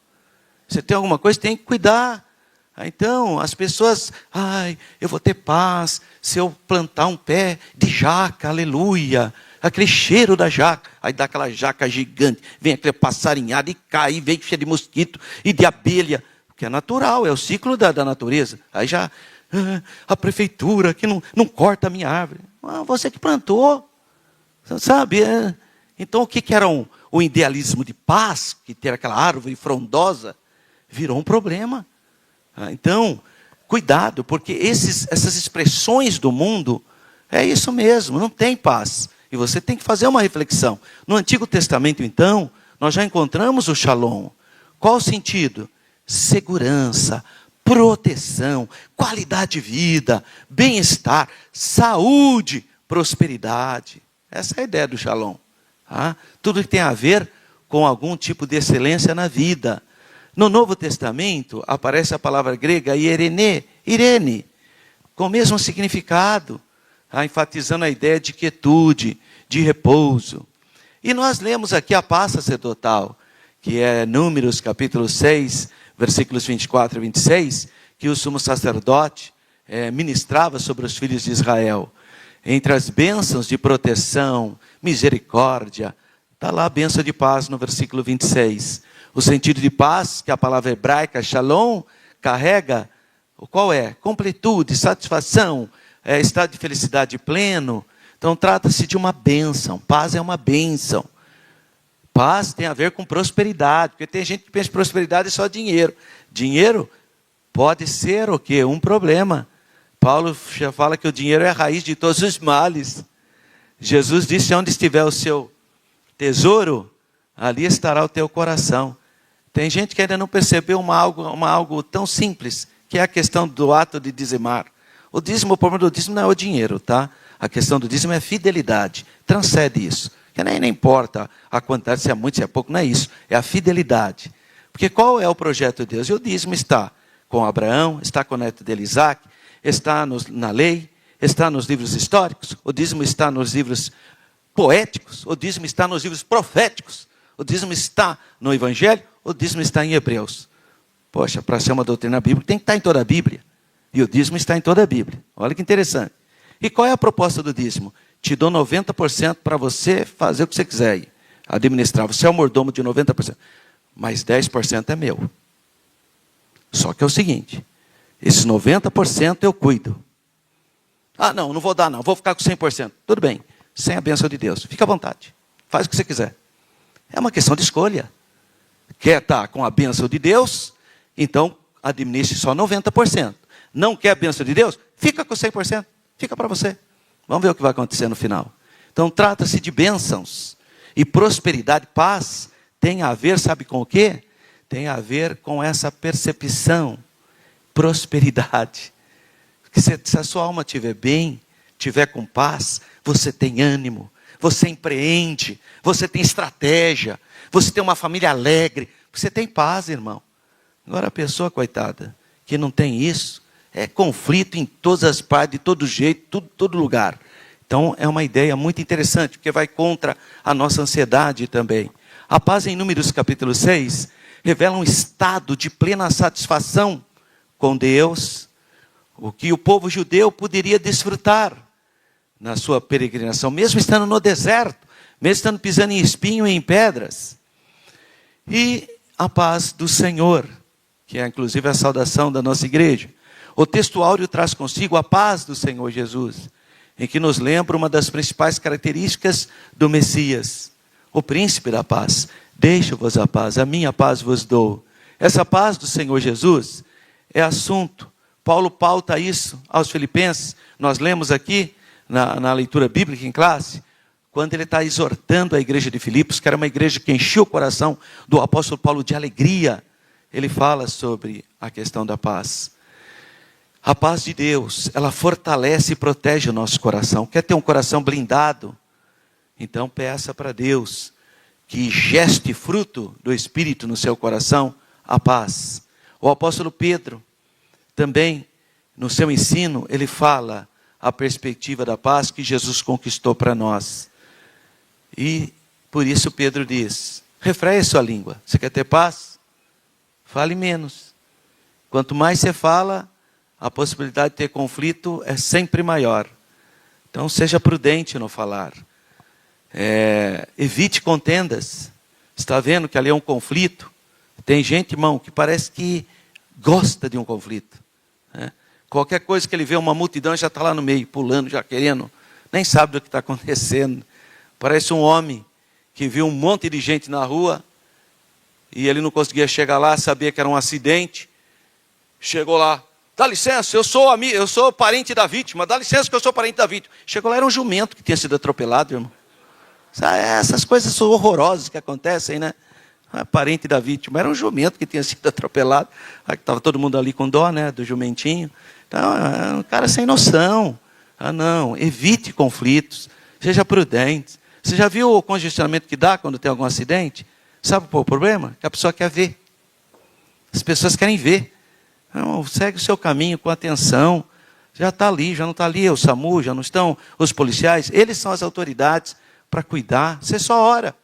Você tem alguma coisa, tem que cuidar. Então, as pessoas, eu vou ter paz se eu plantar um pé de jaca, aleluia. Aquele cheiro da jaca, aí dá aquela jaca gigante, vem aquele passarinhado e cai, vem cheio de mosquito e de abelha, que é natural, é o ciclo da natureza. Aí já, a prefeitura que não corta a minha árvore. Você que plantou, sabe? Então, o que era o idealismo de paz, que ter aquela árvore frondosa, virou um problema. Então, cuidado, porque essas expressões do mundo, é isso mesmo, não tem paz. E você tem que fazer uma reflexão. No Antigo Testamento, então, nós já encontramos o shalom. Qual o sentido? Segurança, proteção, qualidade de vida, bem-estar, saúde, prosperidade. Essa é a ideia do shalom. Tudo que tem a ver com algum tipo de excelência na vida. No Novo Testamento, aparece a palavra grega irene, com o mesmo significado, enfatizando a ideia de quietude, de repouso. E nós lemos aqui a paz sacerdotal, que é Números capítulo 6, versículos 24 e 26, que o sumo sacerdote ministrava sobre os filhos de Israel. Entre as bênçãos de proteção, misericórdia, está lá a bênção de paz no versículo 26. O sentido de paz, que a palavra hebraica shalom carrega, qual é? Completude, satisfação, estado de felicidade pleno. Então trata-se de uma bênção. Paz é uma bênção. Paz tem a ver com prosperidade, porque tem gente que pensa que prosperidade é só dinheiro. Dinheiro pode ser o quê? Um problema. Paulo já fala que o dinheiro é a raiz de todos os males. Jesus disse, onde estiver o seu tesouro, ali estará o teu coração. Tem gente que ainda não percebeu algo tão simples, que é a questão do ato de dizimar. O problema do dízimo não é o dinheiro, tá? A questão do dízimo é fidelidade. Transcende isso. Que nem importa a quantidade, se é muito, se é pouco, não é isso. É a fidelidade. Porque qual é o projeto de Deus? E o dízimo está com Abraão, está com o neto dele Isaac, está na lei, está nos livros históricos, o dízimo está nos livros poéticos, o dízimo está nos livros proféticos, o dízimo está no Evangelho, o dízimo está em Hebreus. Poxa, para ser uma doutrina bíblica tem que estar em toda a Bíblia. E o dízimo está em toda a Bíblia. Olha que interessante. E qual é a proposta do dízimo? Te dou 90% para você fazer o que você quiser aí, administrar. Você é o mordomo de 90%. Mas 10% é meu. Só que é o seguinte, esses 90% eu cuido. Ah, não vou dar não, vou ficar com 100%. Tudo bem, sem a bênção de Deus. Fica à vontade, faz o que você quiser. É uma questão de escolha. Quer estar com a bênção de Deus, então administre só 90%. Não quer a bênção de Deus? Fica com 100%. Fica para você. Vamos ver o que vai acontecer no final. Então trata-se de bênçãos. E prosperidade, paz, tem a ver, sabe com o quê? Tem a ver com essa percepção. Prosperidade. Porque se a sua alma estiver bem, estiver com paz, você tem ânimo, você empreende, você tem estratégia, você tem uma família alegre, você tem paz, irmão. Agora a pessoa, coitada, que não tem isso, é conflito em todas as partes, de todo jeito, todo lugar. Então é uma ideia muito interessante, porque vai contra a nossa ansiedade também. A paz em Números capítulo 6, revela um estado de plena satisfação com Deus, o que o povo judeu poderia desfrutar na sua peregrinação, mesmo estando no deserto, mesmo estando pisando em espinho e em pedras. E a paz do Senhor, que é inclusive a saudação da nossa igreja. O texto áureo traz consigo a paz do Senhor Jesus, em que nos lembra uma das principais características do Messias, o príncipe da paz. Deixo-vos a paz, a minha paz vos dou. Essa paz do Senhor Jesus é assunto. Paulo pauta isso aos Filipenses. Nós lemos aqui na leitura bíblica em classe, quando ele está exortando a igreja de Filipos, que era uma igreja que enchia o coração do apóstolo Paulo de alegria. Ele fala sobre a questão da paz. A paz de Deus, ela fortalece e protege o nosso coração. Quer ter um coração blindado? Então peça para Deus que geste fruto do Espírito no seu coração, a paz. O apóstolo Pedro, também, no seu ensino, ele fala a perspectiva da paz que Jesus conquistou para nós. E por isso Pedro diz, refreie sua língua. Você quer ter paz? Fale menos. Quanto mais você fala, a possibilidade de ter conflito é sempre maior. Então seja prudente no falar. Evite contendas. Está vendo que ali é um conflito? Tem gente, irmão, que parece que gosta de um conflito. Qualquer coisa que ele vê, uma multidão, já está lá no meio, pulando, já querendo, nem sabe do que está acontecendo. Parece um homem que viu um monte de gente na rua e ele não conseguia chegar lá, sabia que era um acidente. Chegou lá, dá licença, eu sou parente da vítima, dá licença que eu sou parente da vítima. Chegou lá, era um jumento que tinha sido atropelado, irmão. Essas coisas são horrorosas que acontecem, né? Parente da vítima, era um jumento que tinha sido atropelado. Estava todo mundo ali com dó, né, do jumentinho. Então, é um cara sem noção. Não, evite conflitos, seja prudente. Você já viu o congestionamento que dá quando tem algum acidente? Sabe qual é o problema? Que a pessoa quer ver. As pessoas querem ver. Não, segue o seu caminho com atenção. Já está ali, já não está ali o SAMU, já não estão os policiais. Eles são as autoridades para cuidar. Você só ora.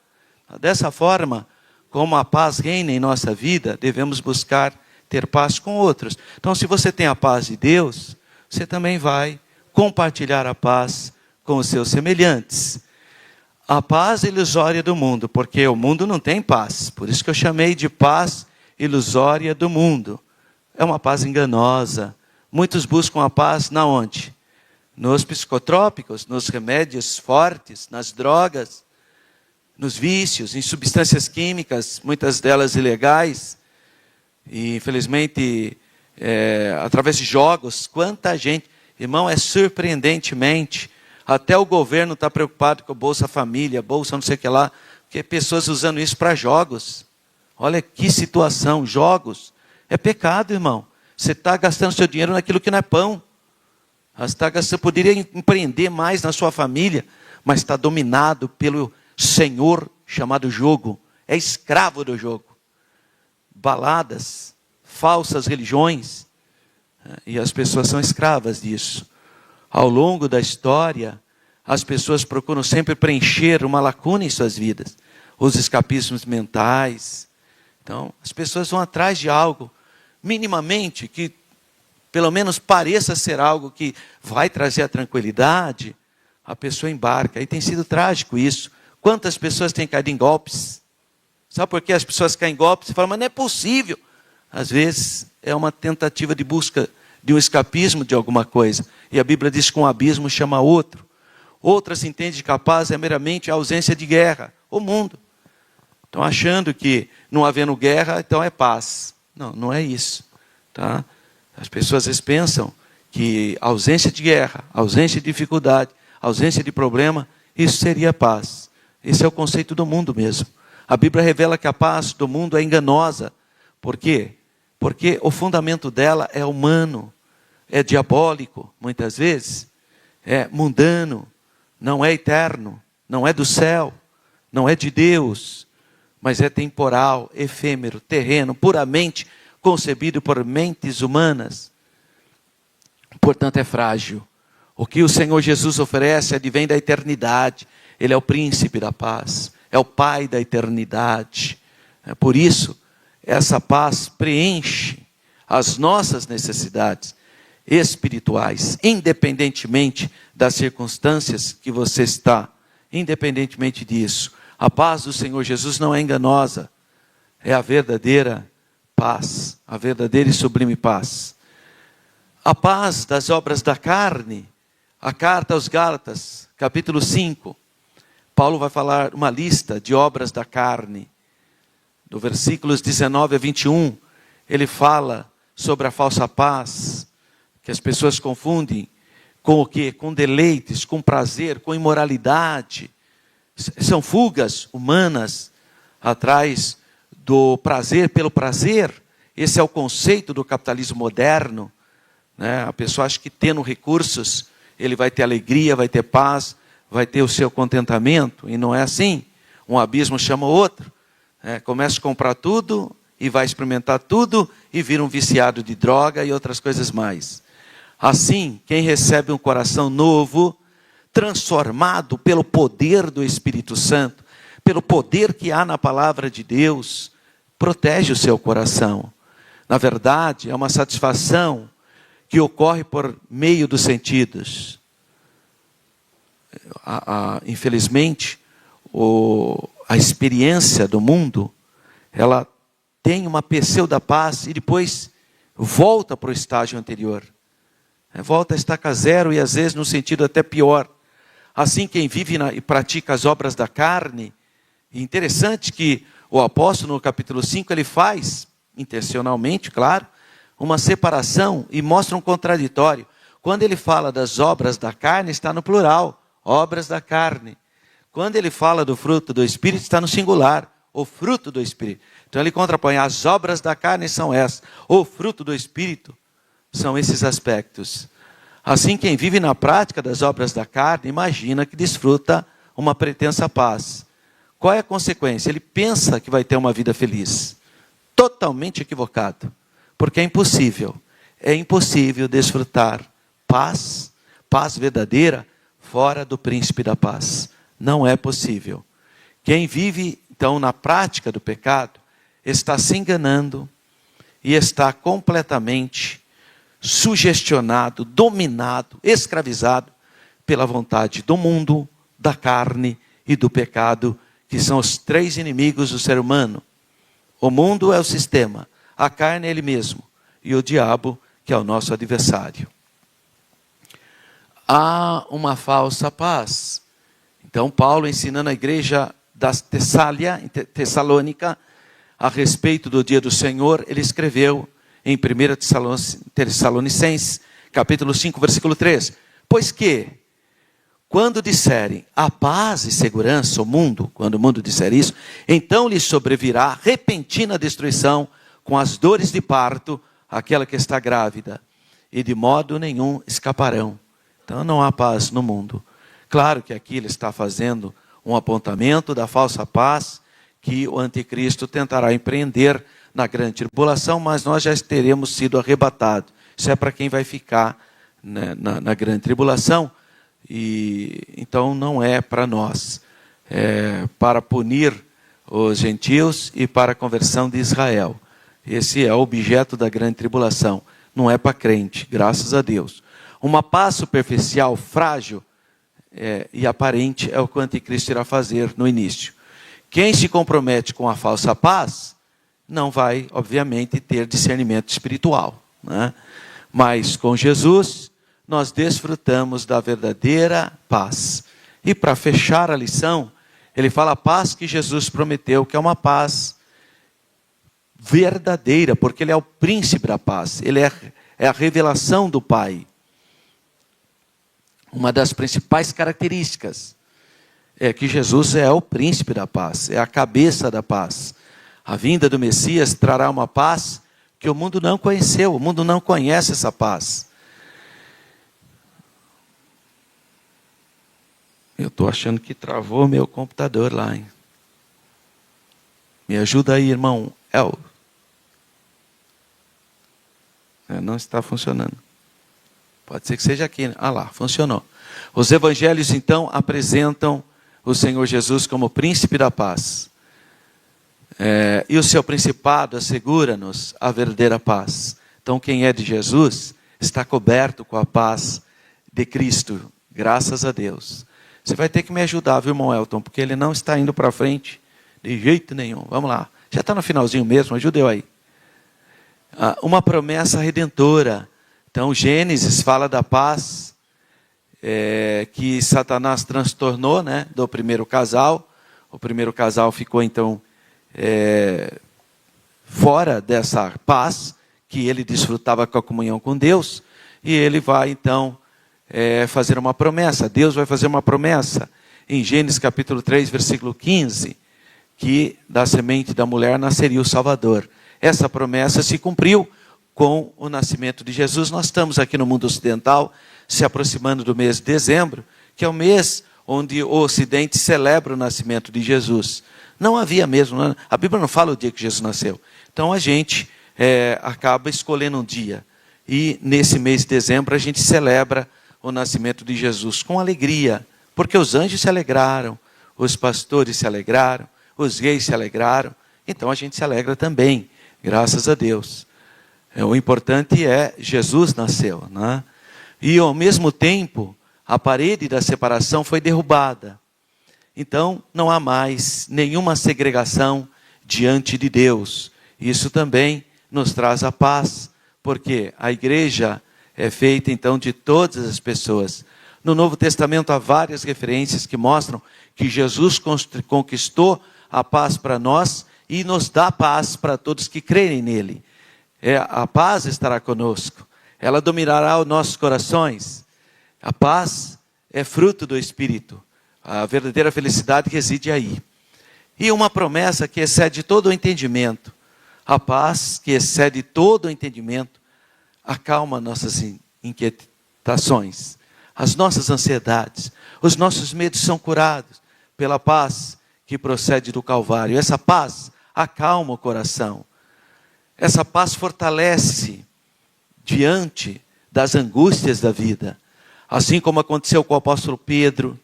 Dessa forma, como a paz reina em nossa vida, devemos buscar ter paz com outros. Então, se você tem a paz de Deus, você também vai compartilhar a paz com os seus semelhantes. A paz ilusória do mundo, porque o mundo não tem paz. Por isso que eu chamei de paz ilusória do mundo. É uma paz enganosa. Muitos buscam a paz na onde? Nos psicotrópicos, nos remédios fortes, nas drogas, nos vícios, em substâncias químicas, muitas delas ilegais. E infelizmente, através de jogos, quanta gente... Irmão, é surpreendentemente, até o governo está preocupado com o Bolsa Família, Bolsa não sei o que lá, porque pessoas usando isso para jogos. Olha que situação, jogos. É pecado, irmão. Você está gastando seu dinheiro naquilo que não é pão. Você poderia empreender mais na sua família, mas está dominado pelo senhor chamado jogo. É escravo do jogo. Baladas, falsas religiões, e as pessoas são escravas disso. Ao longo da história, as pessoas procuram sempre preencher uma lacuna em suas vidas. Os escapismos mentais. Então, as pessoas vão atrás de algo, minimamente, que pelo menos pareça ser algo que vai trazer a tranquilidade. A pessoa embarca. E tem sido trágico isso. Quantas pessoas têm caído em golpes? Sabe por que as pessoas caem em golpes? Você fala, mas não é possível. Às vezes, é uma tentativa de busca de um escapismo de alguma coisa. E a Bíblia diz que um abismo chama outro. Outra se entende capaz é meramente a ausência de guerra. O mundo. Estão achando que não havendo guerra, então é paz. Não, não é isso. Tá? As pessoas às vezes pensam que a ausência de guerra, a ausência de dificuldade, a ausência de problema, isso seria paz. Esse é o conceito do mundo mesmo. A Bíblia revela que a paz do mundo é enganosa. Por quê? Porque o fundamento dela é humano, é diabólico, muitas vezes, é mundano, não é eterno, não é do céu, não é de Deus, mas é temporal, efêmero, terreno, puramente concebido por mentes humanas. Portanto, é frágil. O que o Senhor Jesus oferece advém da eternidade. Ele é o príncipe da paz, é o Pai da eternidade. Por isso, essa paz preenche as nossas necessidades espirituais, independentemente das circunstâncias que você está, independentemente disso. A paz do Senhor Jesus não é enganosa, é a verdadeira paz, a verdadeira e sublime paz. A paz das obras da carne, a carta aos Gálatas, capítulo 5, Paulo vai falar uma lista de obras da carne. Do versículos 19 a 21, ele fala sobre a falsa paz, que as pessoas confundem com o quê? Com deleites, com prazer, com imoralidade. São fugas humanas atrás do prazer pelo prazer. Esse é o conceito do capitalismo moderno. A pessoa acha que tendo recursos, ele vai ter alegria, vai ter paz, vai ter o seu contentamento. E não é assim. Um abismo chama o outro. Começa a comprar tudo e vai experimentar tudo e vira um viciado de droga e outras coisas mais. Assim, quem recebe um coração novo, transformado pelo poder do Espírito Santo, pelo poder que há na palavra de Deus, protege o seu coração. Na verdade, é uma satisfação que ocorre por meio dos sentidos. Infelizmente, a experiência do mundo, ela tem uma pseudo-paz e depois volta para o estágio anterior. Volta a estaca zero e às vezes no sentido até pior. Assim, quem vive e pratica as obras da carne, é interessante que o apóstolo no capítulo 5, ele faz, intencionalmente, claro, uma separação e mostra um contraditório. Quando ele fala das obras da carne, está no plural, obras da carne. Quando ele fala do fruto do Espírito, está no singular, o fruto do Espírito. Então ele contrapõe, as obras da carne são essas, o fruto do Espírito são esses aspectos. Assim, quem vive na prática das obras da carne, imagina que desfruta uma pretensa paz. Qual é a consequência? Ele pensa que vai ter uma vida feliz. Totalmente equivocado. Porque é impossível desfrutar paz verdadeira, fora do príncipe da paz. Não é possível. Quem vive, então, na prática do pecado, está se enganando e está completamente sugestionado, dominado, escravizado pela vontade do mundo, da carne e do pecado, que são os três inimigos do ser humano. O mundo é o sistema, a carne é ele mesmo e o diabo, que é o nosso adversário. Há uma falsa paz. Então Paulo, ensinando a igreja da Tessalônica a respeito do dia do Senhor, ele escreveu em 1 Tessalonicenses, capítulo 5, versículo 3. Pois que, quando disserem a paz e segurança ao mundo, quando o mundo disser isso, então lhes sobrevirá repentina destruição com as dores de parto, aquela que está grávida, e de modo nenhum escaparão. Então não há paz no mundo. Claro que aqui ele está fazendo um apontamento da falsa paz que o anticristo tentará empreender na grande tribulação, mas nós já teremos sido arrebatados. Isso é para quem vai ficar né, na grande tribulação, e então não é para nós, é para punir os gentios e para a conversão de Israel. Esse é o objeto da grande tribulação, não é para crente, graças a Deus. Uma paz superficial, frágil e aparente é o que o anticristo irá fazer no início. Quem se compromete com a falsa paz não vai, obviamente, ter discernimento espiritual, né? Mas com Jesus nós desfrutamos da verdadeira paz. E para fechar a lição, ele fala a paz que Jesus prometeu, que é uma paz verdadeira, porque ele é o príncipe da paz, ele é a revelação do Pai. Uma das principais características é que Jesus é o príncipe da paz, é a cabeça da paz. A vinda do Messias trará uma paz que o mundo não conheceu, o mundo não conhece essa paz. Eu estou achando que travou meu computador lá, hein? Me ajuda aí, irmão El. Não está funcionando. Pode ser que seja aqui, né? Ah lá, funcionou. Os evangelhos então apresentam o Senhor Jesus como príncipe da paz. E o seu principado assegura-nos a verdadeira paz. Então quem é de Jesus está coberto com a paz de Cristo, graças a Deus. Você vai ter que me ajudar, viu, irmão Elton, porque ele não está indo para frente de jeito nenhum. Vamos lá, já está no finalzinho mesmo, ajuda eu aí. Uma promessa redentora. Então Gênesis fala da paz que Satanás transtornou, né, do primeiro casal. O primeiro casal ficou então fora dessa paz que ele desfrutava com a comunhão com Deus, e ele vai então fazer uma promessa. Deus vai fazer uma promessa em Gênesis capítulo 3, versículo 15, que da semente da mulher nasceria o Salvador. Essa promessa se cumpriu com o nascimento de Jesus. Nós estamos aqui no mundo ocidental, se aproximando do mês de dezembro, que é o mês onde o Ocidente celebra o nascimento de Jesus. Não havia mesmo, a Bíblia não fala o dia que Jesus nasceu. Então a gente acaba escolhendo um dia. E nesse mês de dezembro a gente celebra o nascimento de Jesus com alegria, porque os anjos se alegraram, os pastores se alegraram, os reis se alegraram, então a gente se alegra também, graças a Deus. O importante é Jesus nasceu, né? E ao mesmo tempo a parede da separação foi derrubada. Então não há mais nenhuma segregação diante de Deus. Isso também nos traz a paz, porque a igreja é feita então de todas as pessoas. No Novo Testamento há várias referências que mostram que Jesus conquistou a paz para nós e nos dá paz para todos que crerem nele. A paz estará conosco, ela dominará os nossos corações. A paz é fruto do Espírito, a verdadeira felicidade reside aí. E uma promessa que excede todo o entendimento, a paz que excede todo o entendimento, acalma nossas inquietações, as nossas ansiedades, os nossos medos são curados pela paz que procede do Calvário. Essa paz acalma o coração, essa paz fortalece diante das angústias da vida, assim como aconteceu com o apóstolo Pedro,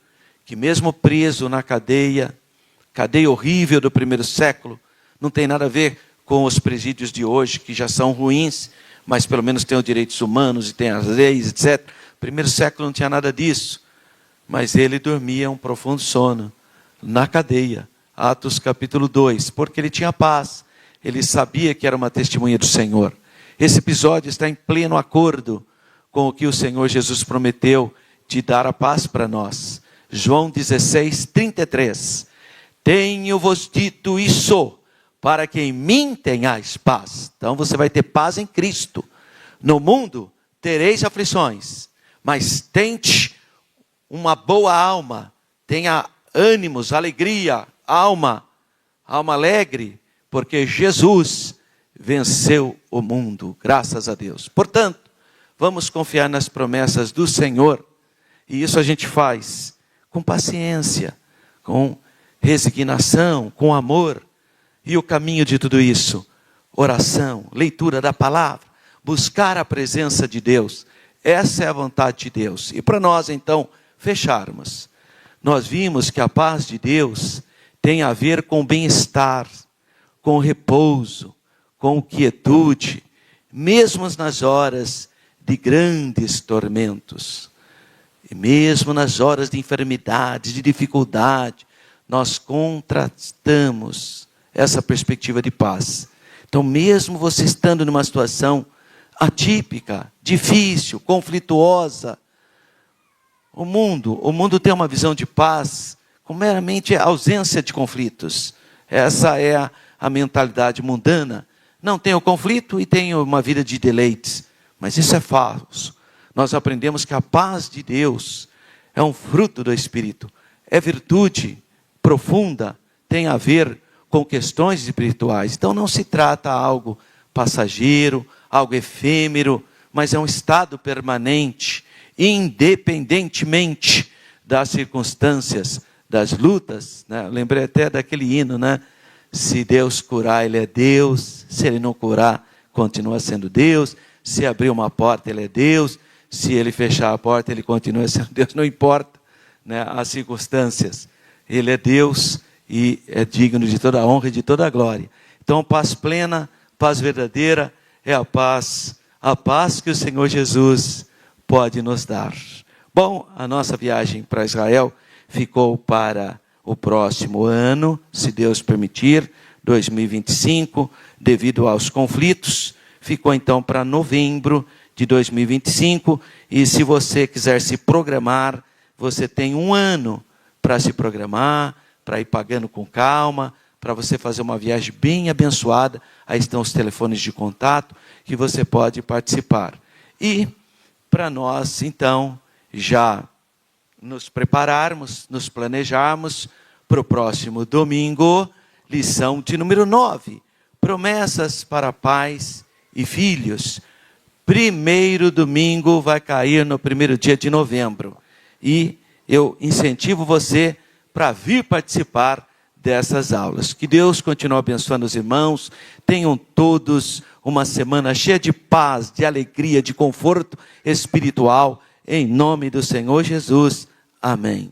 que mesmo preso na cadeia horrível do primeiro século, não tem nada a ver com os presídios de hoje, que já são ruins, mas pelo menos tem os direitos humanos e tem as leis, etc. O primeiro século não tinha nada disso, mas ele dormia um profundo sono na cadeia, Atos capítulo 2, porque ele tinha paz, ele sabia que era uma testemunha do Senhor. Esse episódio está em pleno acordo com o que o Senhor Jesus prometeu de dar a paz para nós. João 16, 33. Tenho-vos dito isso, para que em mim tenhais paz. Então você vai ter paz em Cristo. No mundo tereis aflições, mas tente uma boa alma, tenha ânimos, alegria, alma alegre, porque Jesus venceu o mundo, graças a Deus. Portanto, vamos confiar nas promessas do Senhor, e isso a gente faz com paciência, com resignação, com amor. E o caminho de tudo isso, oração, leitura da palavra, buscar a presença de Deus, Essa é a vontade de Deus. E para nós, então, fecharmos, nós vimos que a paz de Deus tem a ver com bem-estar, com repouso, com quietude, mesmo nas horas de grandes tormentos. E mesmo nas horas de enfermidade, de dificuldade, nós contrastamos essa perspectiva de paz. Então, mesmo você estando numa situação atípica, difícil, conflituosa, o mundo tem uma visão de paz com meramente ausência de conflitos. Essa é a mentalidade mundana. Não tenho conflito e tenho uma vida de deleites. Mas isso é falso. Nós aprendemos que a paz de Deus é um fruto do Espírito. É virtude profunda, tem a ver com questões espirituais. Então não se trata de algo passageiro, algo efêmero, mas é um estado permanente, independentemente das circunstâncias, das lutas, né? Lembrei até daquele hino, né? Se Deus curar, Ele é Deus. Se Ele não curar, continua sendo Deus. Se abrir uma porta, Ele é Deus. Se Ele fechar a porta, Ele continua sendo Deus. Não importa, né, as circunstâncias. Ele é Deus e é digno de toda a honra e de toda a glória. Então, paz plena, paz verdadeira, é a paz que o Senhor Jesus pode nos dar. Bom, a nossa viagem para Israel ficou para o próximo ano, se Deus permitir, 2025, devido aos conflitos, ficou então para novembro de 2025, e se você quiser se programar, você tem um ano para se programar, para ir pagando com calma, para você fazer uma viagem bem abençoada. Aí estão os telefones de contato que você pode participar. E para nós, então, já nos prepararmos, nos planejarmos para o próximo domingo, lição de número 9, promessas para pais e filhos. Primeiro domingo vai cair no primeiro dia de novembro. E eu incentivo você para vir participar dessas aulas. Que Deus continue abençoando os irmãos. Tenham todos uma semana cheia de paz, de alegria, de conforto espiritual. Em nome do Senhor Jesus. Amém.